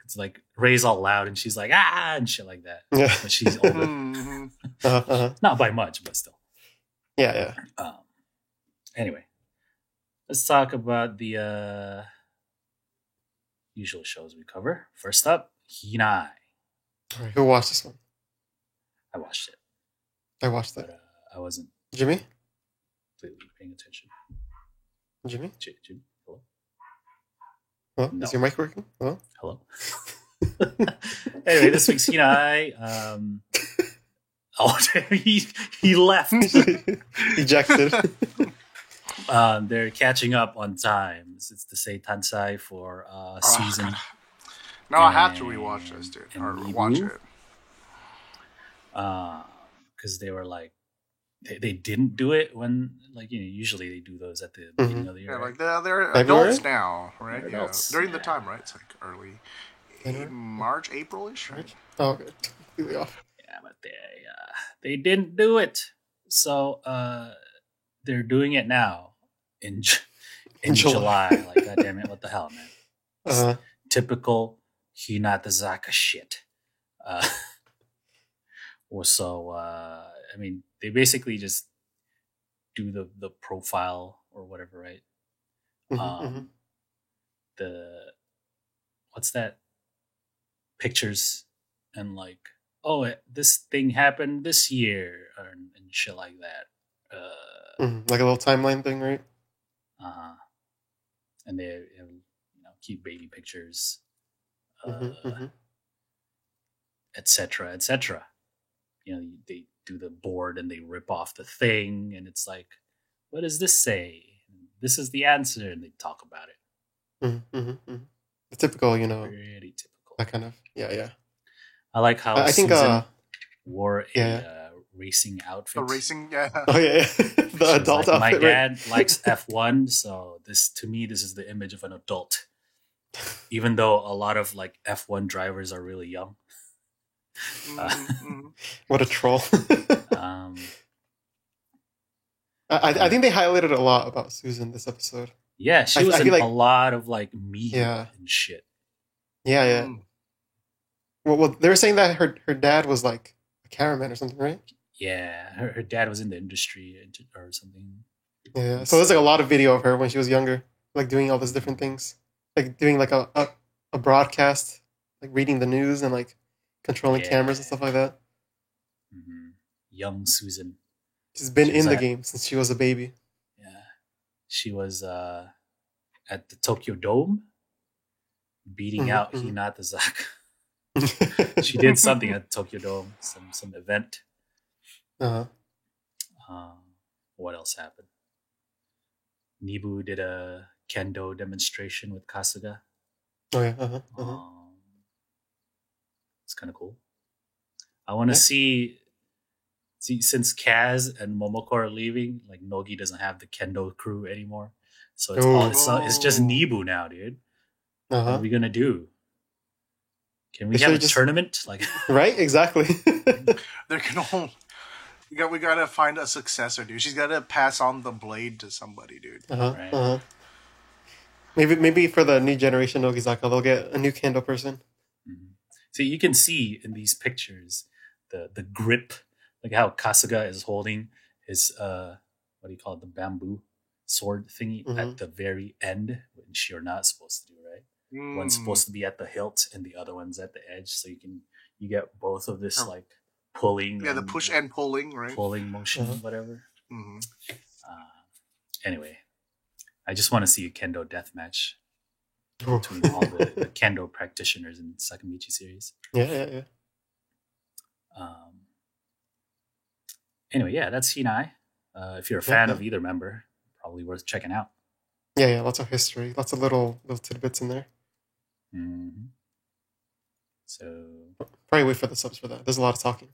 [SPEAKER 2] It's like Ray's all loud and she's like and shit like that.
[SPEAKER 3] Yeah.
[SPEAKER 2] But she's older. Not by much, but still.
[SPEAKER 3] Yeah.
[SPEAKER 2] Anyway, let's talk about the usual shows we cover. First up, Hina Ai.
[SPEAKER 3] All right, who watched this one?
[SPEAKER 2] I watched it.
[SPEAKER 3] I watched it.
[SPEAKER 2] But I wasn't
[SPEAKER 3] Jimmy?
[SPEAKER 2] completely paying attention.
[SPEAKER 3] Jimmy?
[SPEAKER 2] Jimmy, hello?
[SPEAKER 3] Hello?
[SPEAKER 2] No.
[SPEAKER 3] Is your mic working? Hello?
[SPEAKER 2] Hello. Anyway, this week's Hina Ai. He left.
[SPEAKER 3] Ejected.
[SPEAKER 2] They're catching up on time. It's the Seitansai for season.
[SPEAKER 1] No, I have to rewatch this, dude, or
[SPEAKER 2] and
[SPEAKER 1] watch
[SPEAKER 2] Ibu.
[SPEAKER 1] it.
[SPEAKER 2] Because they were like, they didn't do it when, like, usually they do those at the beginning of the year.
[SPEAKER 1] Yeah, like they're
[SPEAKER 3] February?
[SPEAKER 1] adults now, right?
[SPEAKER 2] They're
[SPEAKER 1] Yeah,
[SPEAKER 2] adults.
[SPEAKER 1] during the time, right? It's like early
[SPEAKER 3] January?
[SPEAKER 1] March, April-ish, right?
[SPEAKER 3] Oh, okay. Completely off.
[SPEAKER 2] Yeah, but they didn't do it. So they're doing it now in July. Like, God damn it, what the hell, man? Typical Hinatazaka shit. I mean, they basically just do the profile or whatever, right? The what's that? Pictures and like, this thing happened this year and shit like that.
[SPEAKER 3] Like a little timeline thing, right?
[SPEAKER 2] And they cute baby pictures, etc., etc. They do the board and they rip off the thing, and it's like, what does this say? This is the answer, and they talk about it.
[SPEAKER 3] The typical,
[SPEAKER 2] Pretty typical.
[SPEAKER 3] that kind of, yeah.
[SPEAKER 2] I like how
[SPEAKER 3] I think
[SPEAKER 2] Susan wore a racing outfit.
[SPEAKER 1] A racing, yeah.
[SPEAKER 3] Oh yeah. The adult
[SPEAKER 2] like, my
[SPEAKER 3] outfit.
[SPEAKER 2] dad likes F1, so this is the image of an adult. Even though a lot of like F1 drivers are really young.
[SPEAKER 3] What a troll. I think they highlighted a lot about Susan this episode.
[SPEAKER 2] Yeah, she was in a lot of like media and shit.
[SPEAKER 3] Yeah. Well, they were saying that her dad was like a cameraman or something, right?
[SPEAKER 2] Yeah, her dad was in the industry or something.
[SPEAKER 3] Yeah, so there's like a lot of video of her when she was younger, like doing all these different things, like doing like a broadcast, like reading the news and like controlling cameras and stuff like that.
[SPEAKER 2] Young Susan.
[SPEAKER 3] She's been in the game since she was a baby.
[SPEAKER 2] Yeah, she was at the Tokyo Dome beating out Hinata Zaka. She did something at Tokyo Dome, some event. What else happened? Nibu did a kendo demonstration with Kasuga.
[SPEAKER 3] Oh yeah. Uh-huh.
[SPEAKER 2] It's kind of cool. I want to see since Kaz and Momoko are leaving, like Nogi doesn't have the kendo crew anymore, so it's just Nibu now, dude. What are we gonna do? Can we have a tournament? Like,
[SPEAKER 3] right? Exactly.
[SPEAKER 1] They're gonna. We gotta find a successor, dude. She's gotta pass on the blade to somebody, dude.
[SPEAKER 2] Right.
[SPEAKER 3] Maybe for the new generation Nogizaka, they'll get a new kendo person.
[SPEAKER 2] Mm-hmm. So you can see in these pictures the grip, like how Kasuga is holding his what do you call it, the bamboo sword thingy at the very end, which you're not supposed to do, right? One's supposed to be at the hilt and the other one's at the edge, so you get both of this like pulling.
[SPEAKER 1] Yeah, the push and pulling, right?
[SPEAKER 2] Pulling motion, whatever. Mm-hmm. Anyway, I just want to see a kendo death match between all the kendo practitioners in Sakamichi series.
[SPEAKER 3] Yeah.
[SPEAKER 2] Anyway, yeah, that's Hinai. If you're a fan of either member, probably worth checking out.
[SPEAKER 3] Yeah, lots of history, lots of little tidbits in there.
[SPEAKER 2] Mm-hmm. So
[SPEAKER 3] probably wait for the subs for that. There's a lot of talking.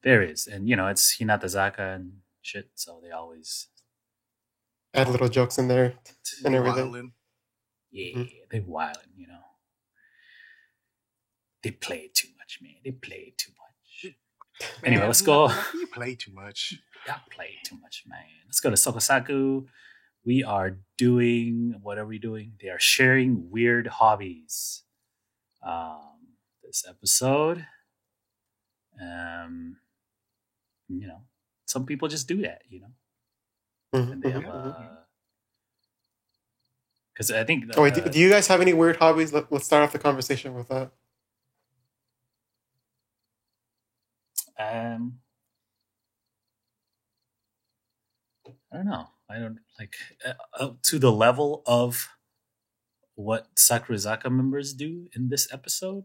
[SPEAKER 2] There is, and it's Hinatazaka and shit, so they always
[SPEAKER 3] add little jokes in there and everything.
[SPEAKER 2] Wildin'. Yeah, they wildin', They play too much, man. They play too much. Man, anyway, let's go.
[SPEAKER 1] You play too much.
[SPEAKER 2] Yeah, play too much, man. Let's go to Sokosaku. We are doing, what are we doing? They are sharing weird hobbies. This episode, some people just do that, and they have, because I think.
[SPEAKER 3] Do you guys have any weird hobbies? Let's start off the conversation with that.
[SPEAKER 2] I don't know. I don't like to the level of what Sakurazaka members do in this episode.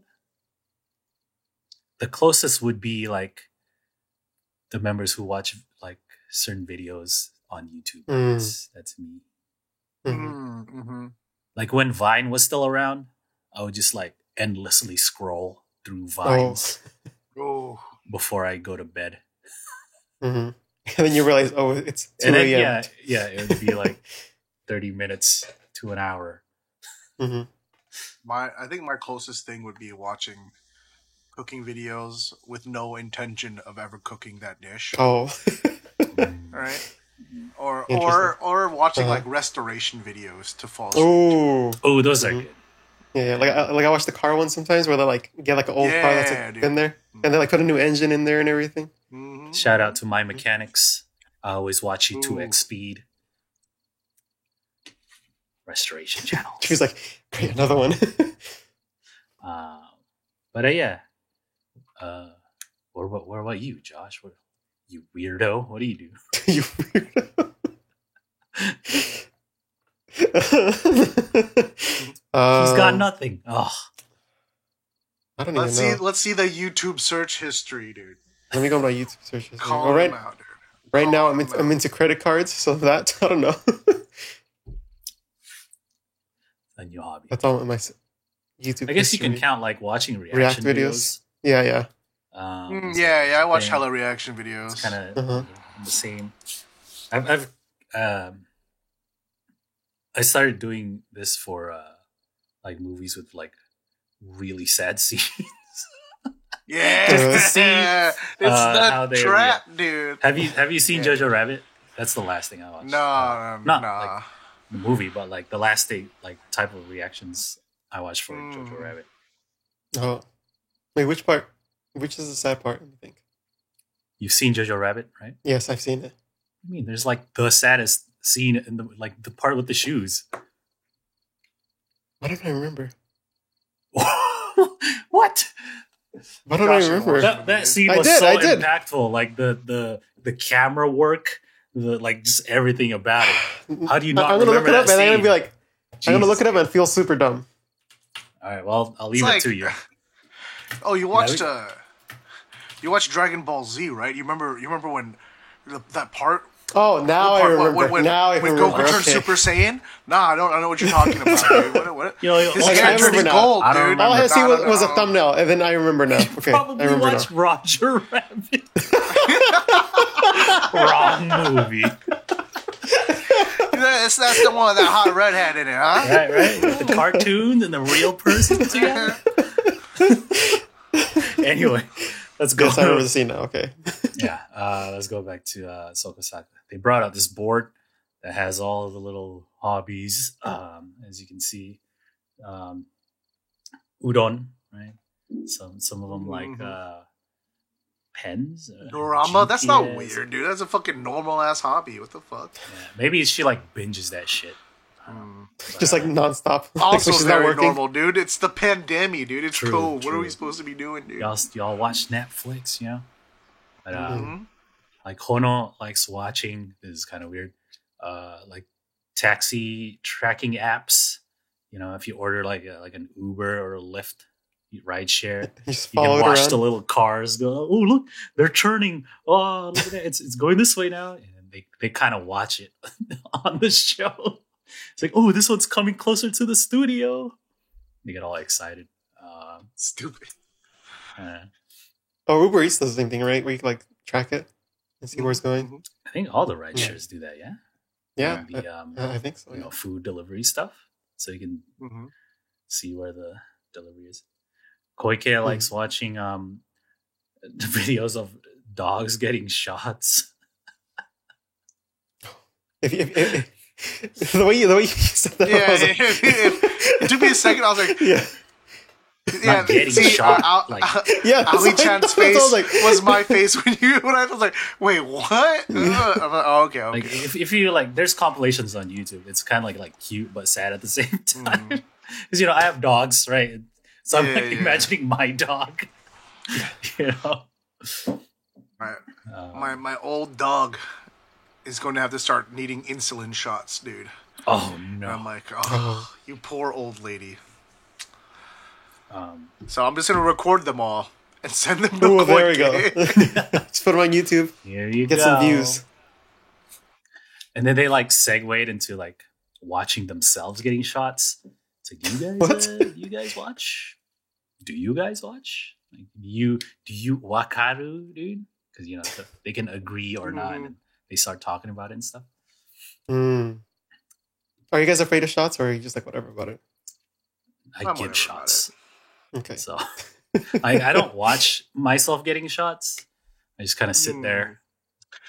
[SPEAKER 2] The closest would be like the members who watch like certain videos on YouTube. That's me.
[SPEAKER 1] Mm-hmm.
[SPEAKER 2] Like when Vine was still around, I would just like endlessly scroll through Vines before I go to bed.
[SPEAKER 3] Mm-hmm. And then you realize, it's 2 a.m.
[SPEAKER 2] Yeah, it would be like 30 minutes to an hour.
[SPEAKER 3] Mm-hmm.
[SPEAKER 1] I think my closest thing would be watching cooking videos with no intention of ever cooking that dish.
[SPEAKER 3] Oh.
[SPEAKER 1] Right? Or watching like restoration videos to fall asleep.
[SPEAKER 2] Oh, those are good.
[SPEAKER 3] Yeah, like I watch the car ones sometimes where they like get like an old car that's like been there, and they like put a new engine in there and everything.
[SPEAKER 1] Mm-hmm.
[SPEAKER 2] Shout out to My Mechanics. I always watch you 2x speed. Restoration channel.
[SPEAKER 3] She's like, great, another one.
[SPEAKER 2] But yeah. What about you, Josh? You weirdo? What do you do?
[SPEAKER 3] You weirdo.
[SPEAKER 2] He's got nothing. Oh.
[SPEAKER 3] I don't even know.
[SPEAKER 1] Let's see the YouTube search history, dude.
[SPEAKER 3] Let me go to my YouTube search history.
[SPEAKER 1] Call him out, dude.
[SPEAKER 3] Right now, I'm into credit cards, so that I don't know.
[SPEAKER 2] A new hobby.
[SPEAKER 3] That's all my YouTube.
[SPEAKER 2] I guess history. You can count like watching reaction videos.
[SPEAKER 3] Yeah.
[SPEAKER 1] I watch hella reaction videos.
[SPEAKER 2] It's kind of the same. I started doing this for like movies with like really sad scenes.
[SPEAKER 1] Yeah,
[SPEAKER 2] just to see
[SPEAKER 1] it's
[SPEAKER 2] how
[SPEAKER 1] the trap, dude.
[SPEAKER 2] Have you seen Jojo Rabbit? That's the last thing I watched.
[SPEAKER 1] No.
[SPEAKER 2] Like the movie, but like the last type of reactions I watched for Jojo Rabbit.
[SPEAKER 3] Oh, wait, which part? Which is the sad part? I think
[SPEAKER 2] you've seen Jojo Rabbit, right?
[SPEAKER 3] Yes, I've seen it.
[SPEAKER 2] I mean, there's like the saddest scene in the part with the shoes.
[SPEAKER 3] Why don't I remember?
[SPEAKER 2] What?
[SPEAKER 3] Why don't I remember?
[SPEAKER 2] That scene was so impactful. Like the camera work, just everything about it. How do you not
[SPEAKER 3] I'm gonna
[SPEAKER 2] remember
[SPEAKER 3] look it up
[SPEAKER 2] that
[SPEAKER 3] and
[SPEAKER 2] scene?
[SPEAKER 3] I'm gonna be like, I'm gonna look it up and feel super dumb.
[SPEAKER 2] All right, well, I'll leave it to you.
[SPEAKER 1] Oh, you watched Dragon Ball Z, right? You remember when that part
[SPEAKER 3] Oh, now I remember. Now I
[SPEAKER 1] when
[SPEAKER 3] remember.
[SPEAKER 1] Goku turned
[SPEAKER 3] Okay.
[SPEAKER 1] Super Saiyan? Nah, I know what you're talking about, dude. What?
[SPEAKER 2] You know,
[SPEAKER 1] His
[SPEAKER 2] like,
[SPEAKER 1] hair
[SPEAKER 3] I remember
[SPEAKER 1] turning
[SPEAKER 3] now.
[SPEAKER 1] gold,
[SPEAKER 2] I don't
[SPEAKER 1] dude.
[SPEAKER 2] remember.
[SPEAKER 3] All I see
[SPEAKER 1] No.
[SPEAKER 3] was a thumbnail, and then I remember now. Okay, I
[SPEAKER 2] Probably
[SPEAKER 3] remember
[SPEAKER 2] watched
[SPEAKER 3] now.
[SPEAKER 2] Roger Rabbit. Wrong movie.
[SPEAKER 1] That's the one with that hot redhead in it, huh?
[SPEAKER 2] Right. The cartoon and the real person together. Anyway, let's go.
[SPEAKER 3] Yes, I remember the scene now. Okay.
[SPEAKER 2] Yeah, let's go back to Sokosaka. They brought out this board that has all of the little hobbies, as you can see. Udon, right? Some of them like pens.
[SPEAKER 1] Dorama? That's not
[SPEAKER 2] GPS.
[SPEAKER 1] weird, dude. That's a fucking normal ass hobby. What the fuck?
[SPEAKER 2] Yeah, maybe she like binges that shit.
[SPEAKER 3] Just like nonstop.
[SPEAKER 1] Also
[SPEAKER 3] Like, she's
[SPEAKER 1] very
[SPEAKER 3] not working.
[SPEAKER 1] normal, dude. It's the pandemic, dude. It's
[SPEAKER 2] True,
[SPEAKER 1] cool. What are
[SPEAKER 2] true.
[SPEAKER 1] we supposed to be doing, dude?
[SPEAKER 2] Y'all watch Netflix, you know? But,
[SPEAKER 1] Mhm.
[SPEAKER 2] like Hono likes watching. This is kind of weird. Like taxi tracking apps. You know, if you order like an Uber or a Lyft ride share,
[SPEAKER 3] You just
[SPEAKER 2] you can
[SPEAKER 3] follow it
[SPEAKER 2] watch
[SPEAKER 3] around.
[SPEAKER 2] the little cars go. Oh, look, they're turning. Oh, look at that! It's going this way now, and they kind of watch it on the show. It's like, oh, this one's coming closer to the studio. They get all excited.
[SPEAKER 1] Stupid.
[SPEAKER 2] Uh,
[SPEAKER 3] Oh, Uber Eats does the same thing, right? Where you can like track it and see where it's going.
[SPEAKER 2] I think all the ride shares do that. Yeah.
[SPEAKER 3] Yeah,
[SPEAKER 2] The
[SPEAKER 3] I think so.
[SPEAKER 2] you
[SPEAKER 3] Yeah.
[SPEAKER 2] know, food delivery stuff, so you can
[SPEAKER 1] Mm-hmm.
[SPEAKER 2] see where the delivery is. Koike likes watching the videos of dogs getting shots.
[SPEAKER 3] If the way you said that, I
[SPEAKER 1] Yeah,
[SPEAKER 3] was like,
[SPEAKER 1] it took me a second. I was like,
[SPEAKER 3] yeah,
[SPEAKER 2] Not getting shot, like-
[SPEAKER 3] yeah.
[SPEAKER 1] Ali
[SPEAKER 3] that's
[SPEAKER 1] Chan's
[SPEAKER 3] what I
[SPEAKER 1] face
[SPEAKER 3] was like,
[SPEAKER 1] was my face when I was like, wait, what? I'm like, oh, okay.
[SPEAKER 2] Like if you like, there's compilations on YouTube. It's kind of like cute but sad at the same time. Because you know I have dogs, right? So I'm
[SPEAKER 1] Yeah,
[SPEAKER 2] like
[SPEAKER 1] yeah.
[SPEAKER 2] imagining my dog. You know,
[SPEAKER 1] My old dog is going to have to start needing insulin shots, dude.
[SPEAKER 2] oh
[SPEAKER 1] And
[SPEAKER 2] no.
[SPEAKER 1] I'm like, oh, you poor old lady.
[SPEAKER 2] Um,
[SPEAKER 1] So I'm just going to record them all and send them to
[SPEAKER 3] oh, there we
[SPEAKER 1] Koike.
[SPEAKER 3] go. Just put them on YouTube,
[SPEAKER 2] here you
[SPEAKER 3] get
[SPEAKER 2] go.
[SPEAKER 3] some views.
[SPEAKER 2] And then they like segued into like watching themselves getting shots. It's like, do you guys,
[SPEAKER 3] What?
[SPEAKER 2] you guys watch? Do you guys watch? Like, do you wakaru, dude? Because you know they can agree or not, and they start talking about it and stuff.
[SPEAKER 3] Mm. Are you guys afraid of shots, or are you just like whatever about it?
[SPEAKER 2] I
[SPEAKER 1] I'm whatever
[SPEAKER 2] give
[SPEAKER 1] about
[SPEAKER 2] shots,
[SPEAKER 3] Okay.
[SPEAKER 2] so I don't watch myself getting shots. I just kind of sit there.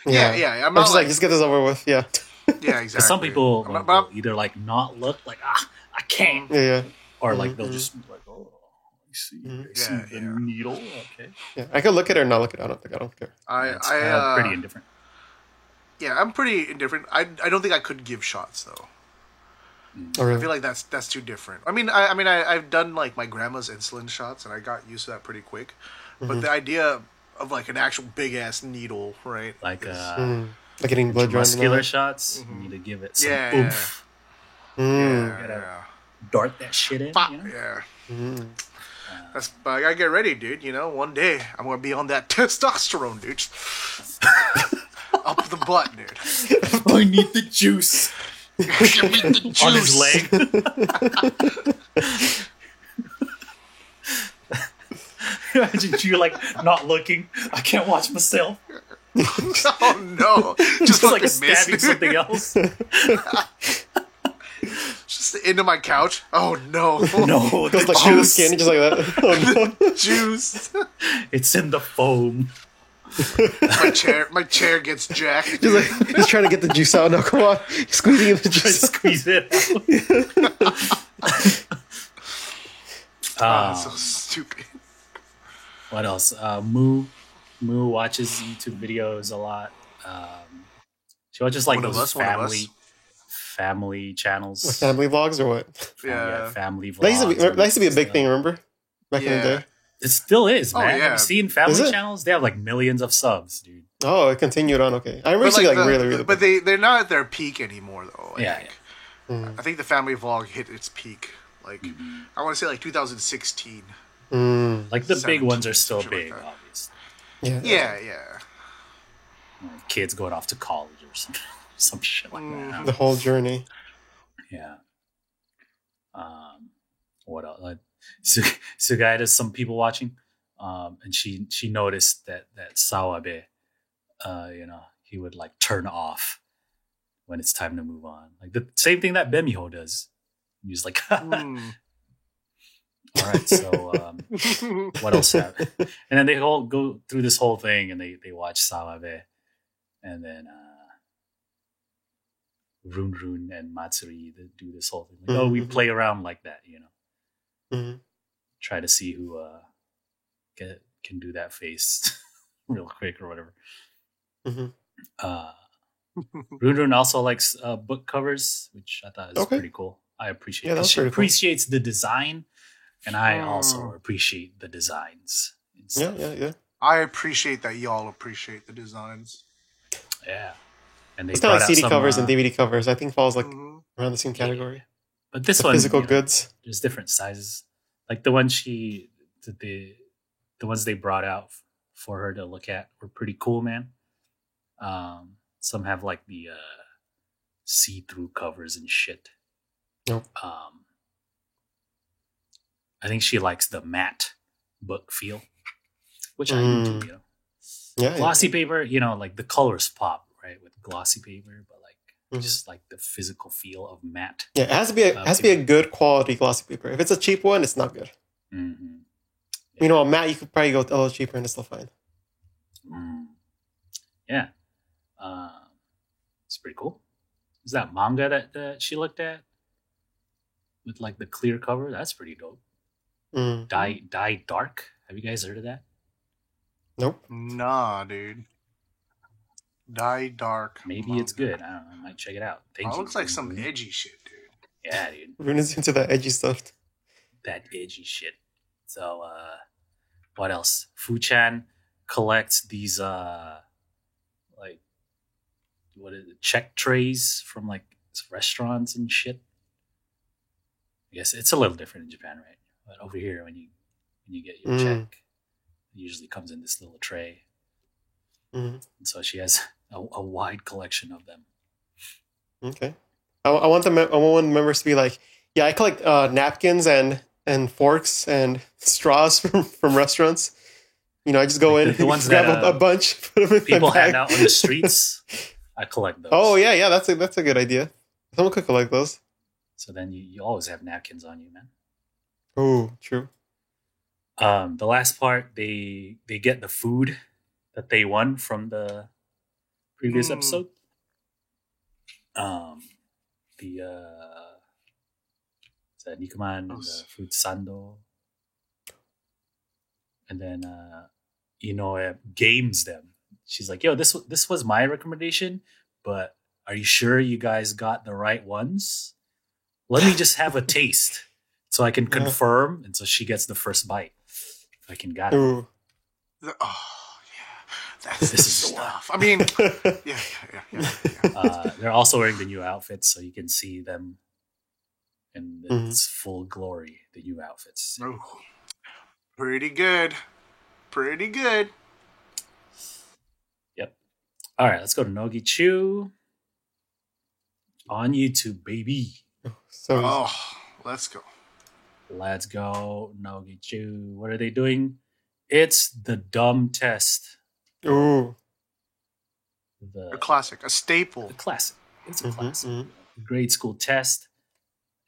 [SPEAKER 1] Yeah. I'm
[SPEAKER 3] I'm
[SPEAKER 1] not
[SPEAKER 3] just like, just get this over with. Yeah.
[SPEAKER 1] yeah, exactly.
[SPEAKER 2] Because some people
[SPEAKER 1] I'm
[SPEAKER 2] will,
[SPEAKER 1] not-
[SPEAKER 2] will either like not look like I can't,
[SPEAKER 3] Yeah.
[SPEAKER 2] or like they'll
[SPEAKER 3] Mhm.
[SPEAKER 2] just be like, oh, I see,
[SPEAKER 3] Mhm.
[SPEAKER 2] I see
[SPEAKER 1] Yeah,
[SPEAKER 2] the
[SPEAKER 1] yeah.
[SPEAKER 2] needle. Okay,
[SPEAKER 3] Yeah. I could look at it or not look at it. I don't care.
[SPEAKER 2] it's pretty indifferent.
[SPEAKER 1] Yeah, I'm pretty indifferent. I don't think I could give shots though.
[SPEAKER 3] Oh,
[SPEAKER 1] I
[SPEAKER 3] really?
[SPEAKER 1] feel like that's too different. I've done like my grandma's insulin shots, and I got used to that pretty quick. But the idea of like an actual big ass needle, right?
[SPEAKER 2] Like
[SPEAKER 1] is-
[SPEAKER 3] Like getting blood drawn. and all
[SPEAKER 2] muscular
[SPEAKER 3] that.
[SPEAKER 2] shots, you need to give it some
[SPEAKER 1] Yeah,
[SPEAKER 2] oomph.
[SPEAKER 3] Mm.
[SPEAKER 2] gotta- Dart that shit in.
[SPEAKER 1] Bah,
[SPEAKER 2] You know?
[SPEAKER 1] yeah.
[SPEAKER 3] Mm.
[SPEAKER 1] That's. But I gotta get ready, dude. You know, one day I'm gonna be on that testosterone, dude. Just up the butt, dude.
[SPEAKER 2] I need the juice
[SPEAKER 1] Give me the juice.
[SPEAKER 2] on his leg. Imagine you like not looking. I can't watch myself.
[SPEAKER 1] Oh no! Just
[SPEAKER 2] Just like
[SPEAKER 1] fucking miss,
[SPEAKER 2] stabbing
[SPEAKER 1] dude.
[SPEAKER 2] something else.
[SPEAKER 1] Just into my couch. Oh no!
[SPEAKER 2] No,
[SPEAKER 3] Goes
[SPEAKER 2] the
[SPEAKER 3] like through the
[SPEAKER 2] juice.
[SPEAKER 3] skin, just like that. Oh no.
[SPEAKER 1] Juice.
[SPEAKER 2] It's in the foam.
[SPEAKER 1] My chair gets jacked.
[SPEAKER 3] Just like he's trying to get the juice out. Now come on, he's squeezing in the
[SPEAKER 2] Try to
[SPEAKER 3] juice.
[SPEAKER 2] squeeze it out.
[SPEAKER 1] That's so stupid.
[SPEAKER 2] What else? Moo watches YouTube videos a lot. She watches like
[SPEAKER 1] One of
[SPEAKER 2] those
[SPEAKER 1] us, one of us.
[SPEAKER 2] family channels.
[SPEAKER 3] Like family vlogs or what?
[SPEAKER 1] Yeah.
[SPEAKER 2] family vlogs.
[SPEAKER 3] That used to be a big
[SPEAKER 2] and
[SPEAKER 3] thing.
[SPEAKER 2] stuff.
[SPEAKER 3] Remember back in the
[SPEAKER 1] Yeah.
[SPEAKER 3] day?
[SPEAKER 2] It still is,
[SPEAKER 1] Oh,
[SPEAKER 2] man.
[SPEAKER 1] yeah.
[SPEAKER 2] Have you seen
[SPEAKER 3] Is
[SPEAKER 2] family
[SPEAKER 3] it?
[SPEAKER 2] channels? They have like millions of subs, dude.
[SPEAKER 3] Oh, it continued on. Okay, I remember
[SPEAKER 1] But,
[SPEAKER 3] seeing like
[SPEAKER 1] the-
[SPEAKER 3] really.
[SPEAKER 1] But they're not at their peak anymore, though.
[SPEAKER 2] Yeah,
[SPEAKER 1] think.
[SPEAKER 3] Mm.
[SPEAKER 1] I think the family vlog hit its peak. Like I want to say like 2016.
[SPEAKER 3] Mm.
[SPEAKER 2] Like the big
[SPEAKER 1] 17,
[SPEAKER 2] ones are still
[SPEAKER 1] something like
[SPEAKER 2] big,
[SPEAKER 1] that.
[SPEAKER 2] obviously.
[SPEAKER 3] Yeah.
[SPEAKER 1] Yeah.
[SPEAKER 2] kids going off to college or some shit like that.
[SPEAKER 3] The whole journey.
[SPEAKER 2] Yeah. What else? Sugai has some people watching, and she noticed that Sawabe, he would like turn off when it's time to move on, like the same thing that Bemiho does. He's like, all right, so what else happened? And then they all go through this whole thing, and they watch Sawabe, and then Run and Matsuri they do this whole thing. Like, we play around like that, Try to see who can do that face real quick or whatever. Run also likes book covers, which I thought was pretty cool. I appreciate it. She appreciates the design, and I also appreciate the designs.
[SPEAKER 3] Yeah.
[SPEAKER 1] I appreciate that y'all appreciate the designs.
[SPEAKER 2] Yeah. And they
[SPEAKER 3] it's kind of like CD covers and DVD covers. I think falls like around the same category.
[SPEAKER 2] Yeah. But this one,
[SPEAKER 3] physical goods.
[SPEAKER 2] There's different sizes. Like the one the ones they brought out for her to look at were pretty cool, man. Some have like the see-through covers and shit.
[SPEAKER 3] Nope.
[SPEAKER 2] I think she likes the matte book feel, which I do too.
[SPEAKER 3] Yeah,
[SPEAKER 2] glossy paper, like the colors pop right with glossy paper, but like just like the physical feel of matte.
[SPEAKER 3] Yeah, it has to be a good quality glossy paper. If it's a cheap one, it's not good.
[SPEAKER 2] Mm-hmm.
[SPEAKER 3] Yeah. Matte, you could probably go a little cheaper and it's still fine.
[SPEAKER 2] Yeah. It's pretty cool. Is that manga that she looked at with like the clear cover? That's pretty dope. Die Dark. Have you guys heard of that?
[SPEAKER 3] Nope.
[SPEAKER 1] Nah, dude. Die Dark.
[SPEAKER 2] Maybe
[SPEAKER 1] manga.
[SPEAKER 2] It's good. I don't know. I might check it out.
[SPEAKER 1] It looks like some edgy shit, dude.
[SPEAKER 2] Yeah, dude.
[SPEAKER 3] Rune is into that edgy stuff.
[SPEAKER 2] That edgy shit. So, what else? Fu-chan collects these, like, what is it? Check trays from like restaurants and shit. I guess it's a little different in Japan, right? But over here, when you get your check, it usually comes in this little tray. And so she has a wide collection of them.
[SPEAKER 3] Okay. I want the members to be like, yeah, I collect napkins and forks and straws from restaurants. I just go in,
[SPEAKER 2] the ones
[SPEAKER 3] grab
[SPEAKER 2] that,
[SPEAKER 3] a bunch, put them in
[SPEAKER 2] people
[SPEAKER 3] my bag.
[SPEAKER 2] hand out on the streets. I collect those.
[SPEAKER 3] Oh yeah, that's a good idea. Someone could collect those.
[SPEAKER 2] So then you always have napkins on you, man.
[SPEAKER 3] Oh, true.
[SPEAKER 2] The last part, they get the food that they won from the previous episode. The Nikuman and the fruit sando. And then Inoue games them. She's like, yo, this was my recommendation, but are you sure you guys got the right ones? Let me just have a taste so I can confirm. And so she gets the first bite. If I can got it.
[SPEAKER 3] Ooh.
[SPEAKER 1] This is stuff. I mean, yeah.
[SPEAKER 2] They're also wearing the new outfits, so you can see them in its full glory, the new outfits.
[SPEAKER 1] Oh, pretty good. Pretty good.
[SPEAKER 2] Yep. All right, let's go to Nogi Chu on YouTube, baby.
[SPEAKER 1] Let's go.
[SPEAKER 2] Let's go, Nogi Chu. What are they doing? It's the dumb test.
[SPEAKER 3] Ooh.
[SPEAKER 1] A classic, a staple.
[SPEAKER 2] A classic. It's a classic. Grade school test.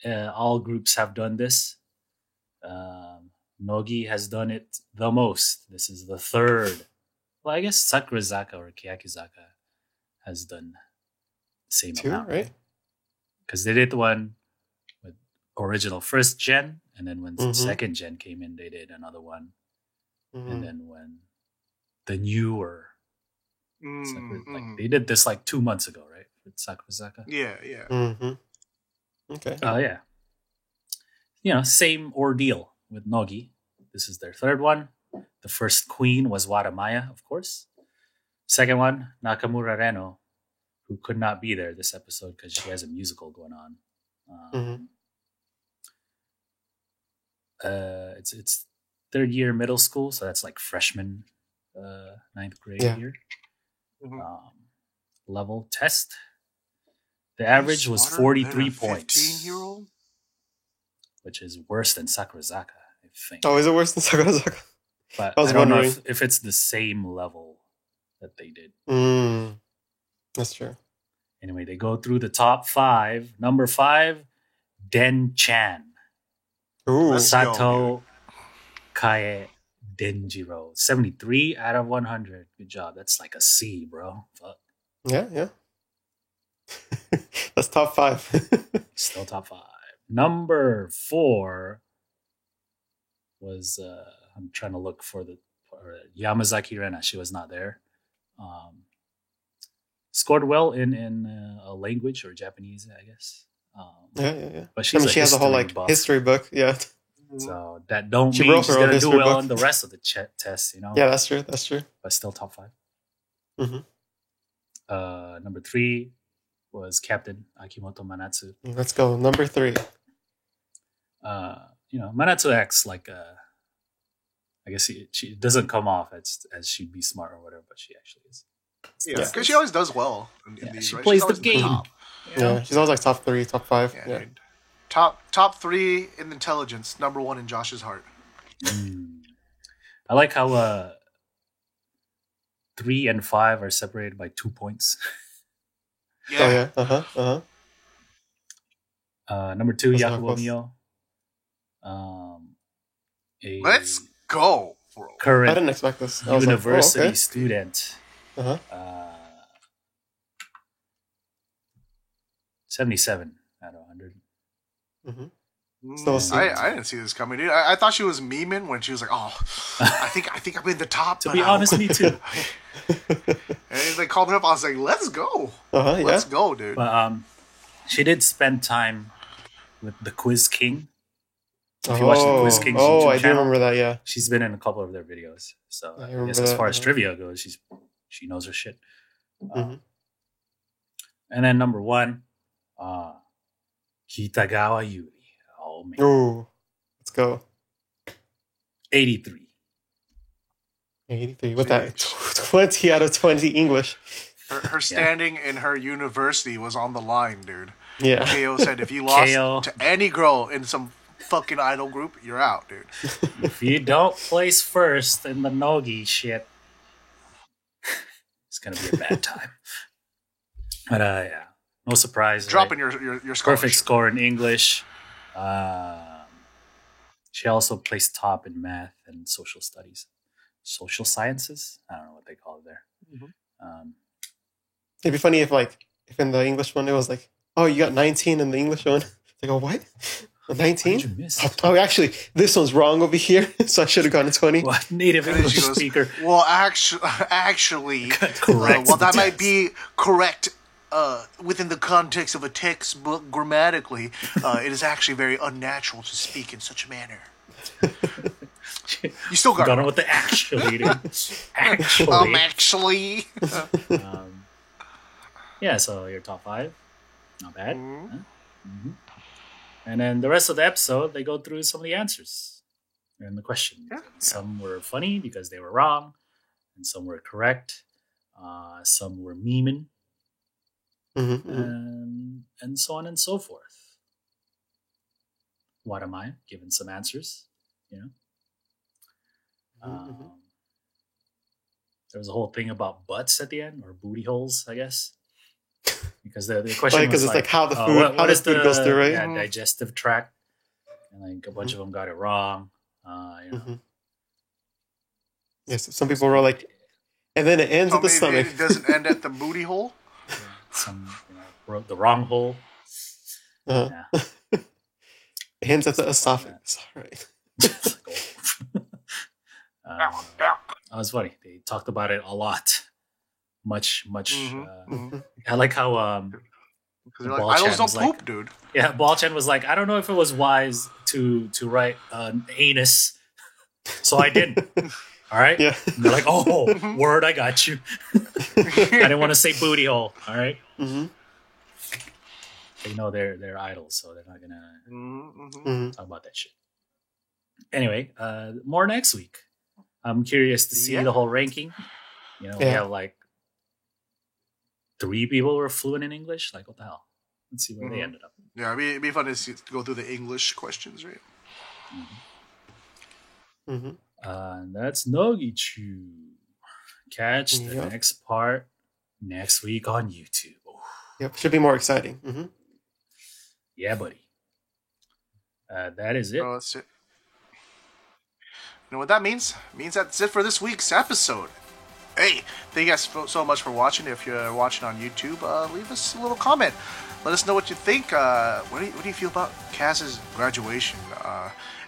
[SPEAKER 2] All groups have done this. Nogi has done it the most. This is the third. Well, I guess Sakurazaka or Keyakizaka has done the same amount,
[SPEAKER 3] right?
[SPEAKER 2] Because they did one with original first gen, and then when second gen came in, they did another one. And then when the newer they did this like 2 months ago, right? With Sakurazaka.
[SPEAKER 1] Yeah.
[SPEAKER 3] Okay.
[SPEAKER 2] Yeah. Same ordeal with Nogi. This is their third one. The first queen was Waramaya, of course. Second one, Nakamura Reno, who could not be there this episode because she has a musical going on. It's third year middle school, so that's like freshman, ninth grade year. level test. The average was 43 points,
[SPEAKER 1] 15-year-old,
[SPEAKER 2] which is worse than Sakurazaka, I think.
[SPEAKER 3] Oh, is it worse than Sakurazaka?
[SPEAKER 2] But
[SPEAKER 3] I was
[SPEAKER 2] I don't know
[SPEAKER 3] wondering.
[SPEAKER 2] if it's the same level that they did.
[SPEAKER 3] That's true.
[SPEAKER 2] Anyway, they go through the top 5. Number 5, Den Chan.
[SPEAKER 3] Ooh.
[SPEAKER 1] Let's go,
[SPEAKER 2] Sato Kae Denjiro. 73 out of 100. Good job. That's like a C, bro. Fuck.
[SPEAKER 3] Yeah. That's top 5.
[SPEAKER 2] Still top 5. Number 4 was I'm trying to look for Yamazaki Rena. She was not there. Scored well in a language or Japanese, I guess.
[SPEAKER 3] Yeah.
[SPEAKER 2] But she's
[SPEAKER 3] she has a whole
[SPEAKER 2] buff.
[SPEAKER 3] history book. Yeah.
[SPEAKER 2] So that don't
[SPEAKER 3] She
[SPEAKER 2] mean
[SPEAKER 3] wrote
[SPEAKER 2] she's
[SPEAKER 3] her own
[SPEAKER 2] gonna do
[SPEAKER 3] history
[SPEAKER 2] well
[SPEAKER 3] book.
[SPEAKER 2] in the rest of the tests,
[SPEAKER 3] Yeah, that's true.
[SPEAKER 2] But still top 5.
[SPEAKER 3] Mm-hmm.
[SPEAKER 2] Number 3 was Captain Akimoto Manatsu.
[SPEAKER 3] Let's go. Number 3.
[SPEAKER 2] Manatsu acts like I guess she doesn't come off as she'd be smart or whatever, but she actually is.
[SPEAKER 1] Yeah, because she always does well in these.
[SPEAKER 2] She
[SPEAKER 1] right?
[SPEAKER 2] plays
[SPEAKER 1] She's
[SPEAKER 2] the
[SPEAKER 1] always in
[SPEAKER 2] game.
[SPEAKER 1] top.
[SPEAKER 3] Yeah, she's always like top 3, top 5. Yeah.
[SPEAKER 1] Dude. Top 3 in intelligence. Number 1 in Josh's heart.
[SPEAKER 2] I like how 3 and 5 are separated by 2 points.
[SPEAKER 1] Yeah.
[SPEAKER 3] Oh yeah.
[SPEAKER 2] Number 2,
[SPEAKER 3] That's
[SPEAKER 2] Yakubo
[SPEAKER 3] not
[SPEAKER 2] Mio.
[SPEAKER 1] Let's go, bro.
[SPEAKER 3] I
[SPEAKER 2] Current
[SPEAKER 3] didn't expect this. I was
[SPEAKER 2] university
[SPEAKER 3] like, oh, okay.
[SPEAKER 2] student.
[SPEAKER 3] Uh-huh.
[SPEAKER 2] 77 out of 100.
[SPEAKER 3] Mm-hmm.
[SPEAKER 1] So
[SPEAKER 3] Still
[SPEAKER 1] I didn't see this coming, dude. I thought she was memeing when she was like, "Oh, I think I'm in the top."
[SPEAKER 2] To be honest, me too.
[SPEAKER 1] And they called her up. I was like, "Let's go,
[SPEAKER 3] Yeah.
[SPEAKER 1] let's go, dude."
[SPEAKER 2] But she did spend time with the Quiz King. If you
[SPEAKER 3] Oh,
[SPEAKER 2] watch the Quiz King's
[SPEAKER 3] I
[SPEAKER 2] YouTube
[SPEAKER 3] do
[SPEAKER 2] channel,
[SPEAKER 3] remember that. Yeah.
[SPEAKER 2] she's been in a couple of their videos. So
[SPEAKER 3] I
[SPEAKER 2] I
[SPEAKER 3] remember
[SPEAKER 2] guess as
[SPEAKER 3] that,
[SPEAKER 2] far as
[SPEAKER 3] yeah.
[SPEAKER 2] trivia goes, she knows her shit.
[SPEAKER 3] Mhm.
[SPEAKER 2] And then number 1, Kitagawa Yuri. Oh man,
[SPEAKER 3] Ooh, let's go.
[SPEAKER 2] 83.
[SPEAKER 3] 83 with that 20 out of 20 English.
[SPEAKER 1] Her standing in her university was on the line, dude.
[SPEAKER 3] Yeah.
[SPEAKER 1] KO said, "If you lost
[SPEAKER 2] KO.
[SPEAKER 1] to any girl in some fucking idol group, you're out, dude."
[SPEAKER 2] If you don't place first in the Nogi shit, it's gonna be a bad time. But yeah, no surprise.
[SPEAKER 1] Dropping
[SPEAKER 2] right?
[SPEAKER 1] your
[SPEAKER 2] Perfect
[SPEAKER 1] scholarship.
[SPEAKER 2] score in English. She also placed top in math and social studies, social sciences. I don't know what they call it there.
[SPEAKER 3] It'd be funny if in the English one it was like, oh, you got 19 in the English one. It's like, oh, what?
[SPEAKER 2] What
[SPEAKER 3] 19?
[SPEAKER 2] did you miss?
[SPEAKER 3] Oh, actually, this one's wrong over here, so I should have gotten a 20.
[SPEAKER 2] What native
[SPEAKER 1] And then
[SPEAKER 2] English
[SPEAKER 1] she goes,
[SPEAKER 2] speaker?
[SPEAKER 1] "Well, actually,
[SPEAKER 2] Correct.
[SPEAKER 1] well, that
[SPEAKER 2] the
[SPEAKER 1] might
[SPEAKER 2] test.
[SPEAKER 1] be correct within the context of a textbook grammatically. It is actually very unnatural to speak in such a manner." You still got
[SPEAKER 2] Got
[SPEAKER 1] it.
[SPEAKER 2] on with the actually. Dude. Actually.
[SPEAKER 1] Actually.
[SPEAKER 2] Yeah, so your top 5. Not bad.
[SPEAKER 1] Mhm.
[SPEAKER 2] Huh? And then the rest of the episode, they go through some of the answers and the questions.
[SPEAKER 1] Yeah.
[SPEAKER 2] Some were funny because they were wrong, and some were correct. Some were memeing, and so on and so forth. What am I? Given some answers, There was a whole thing about butts at the end, or booty holes, I guess. Because the question
[SPEAKER 3] Because
[SPEAKER 2] was
[SPEAKER 3] it's like how the food,
[SPEAKER 2] what is
[SPEAKER 3] food goes through, right?
[SPEAKER 2] yeah, digestive tract, and like a bunch of them got it wrong.
[SPEAKER 3] Yes, some people were like, and then it ends
[SPEAKER 1] So
[SPEAKER 3] at the
[SPEAKER 1] maybe
[SPEAKER 3] stomach.
[SPEAKER 1] it doesn't end at the booty hole.
[SPEAKER 2] Some wrote the wrong hole.
[SPEAKER 3] Uh-huh.
[SPEAKER 2] Yeah.
[SPEAKER 3] It ends at the esophagus. All right.
[SPEAKER 2] It's like, that was funny. They talked about it a lot. Much. I like how
[SPEAKER 1] Because they're like,
[SPEAKER 2] Ball-chan
[SPEAKER 1] idols don't
[SPEAKER 2] was like-
[SPEAKER 1] poop, dude.
[SPEAKER 2] yeah, Ball-chan was like, I don't know if it was wise to write anus, so I didn't. All right.
[SPEAKER 3] Yeah.
[SPEAKER 2] And they're like, oh, word, I got you. I didn't want to say booty hole. All right.
[SPEAKER 3] Mm-hmm.
[SPEAKER 2] They know they're idols, so they're not gonna
[SPEAKER 3] Mm-hmm.
[SPEAKER 2] talk about that shit. Anyway, more next week. I'm curious to see
[SPEAKER 1] Yeah.
[SPEAKER 2] the whole ranking. We
[SPEAKER 3] Yeah.
[SPEAKER 2] have like 3 people were fluent in English. Like, what the hell? Let's see where they ended up.
[SPEAKER 1] Yeah, it'd be fun to go through the English questions, right?
[SPEAKER 2] And that's Nogichu. Catch the next part next week on YouTube.
[SPEAKER 3] Yep, should be more exciting.
[SPEAKER 2] Yeah, buddy. That is it.
[SPEAKER 1] Oh, that's it. You know what that means? It means that's it for this week's episode. Hey, thank you guys so much for watching. If you're watching on YouTube, leave us a little comment. Let us know what you think. What do you feel about Kaz's graduation?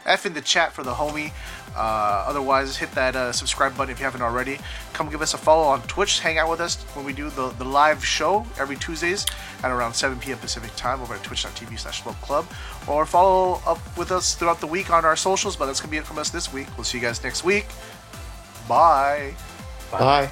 [SPEAKER 1] F in the chat for the homie. Otherwise, hit that subscribe button if you haven't already. Come give us a follow on Twitch. Hang out with us when we do the live show every Tuesdays at around 7 p.m. Pacific time over at twitch.tv/slopeclub. Or follow up with us throughout the week on our socials. But that's going to be it from us this week. We'll see you guys next week. Bye.
[SPEAKER 3] Bye.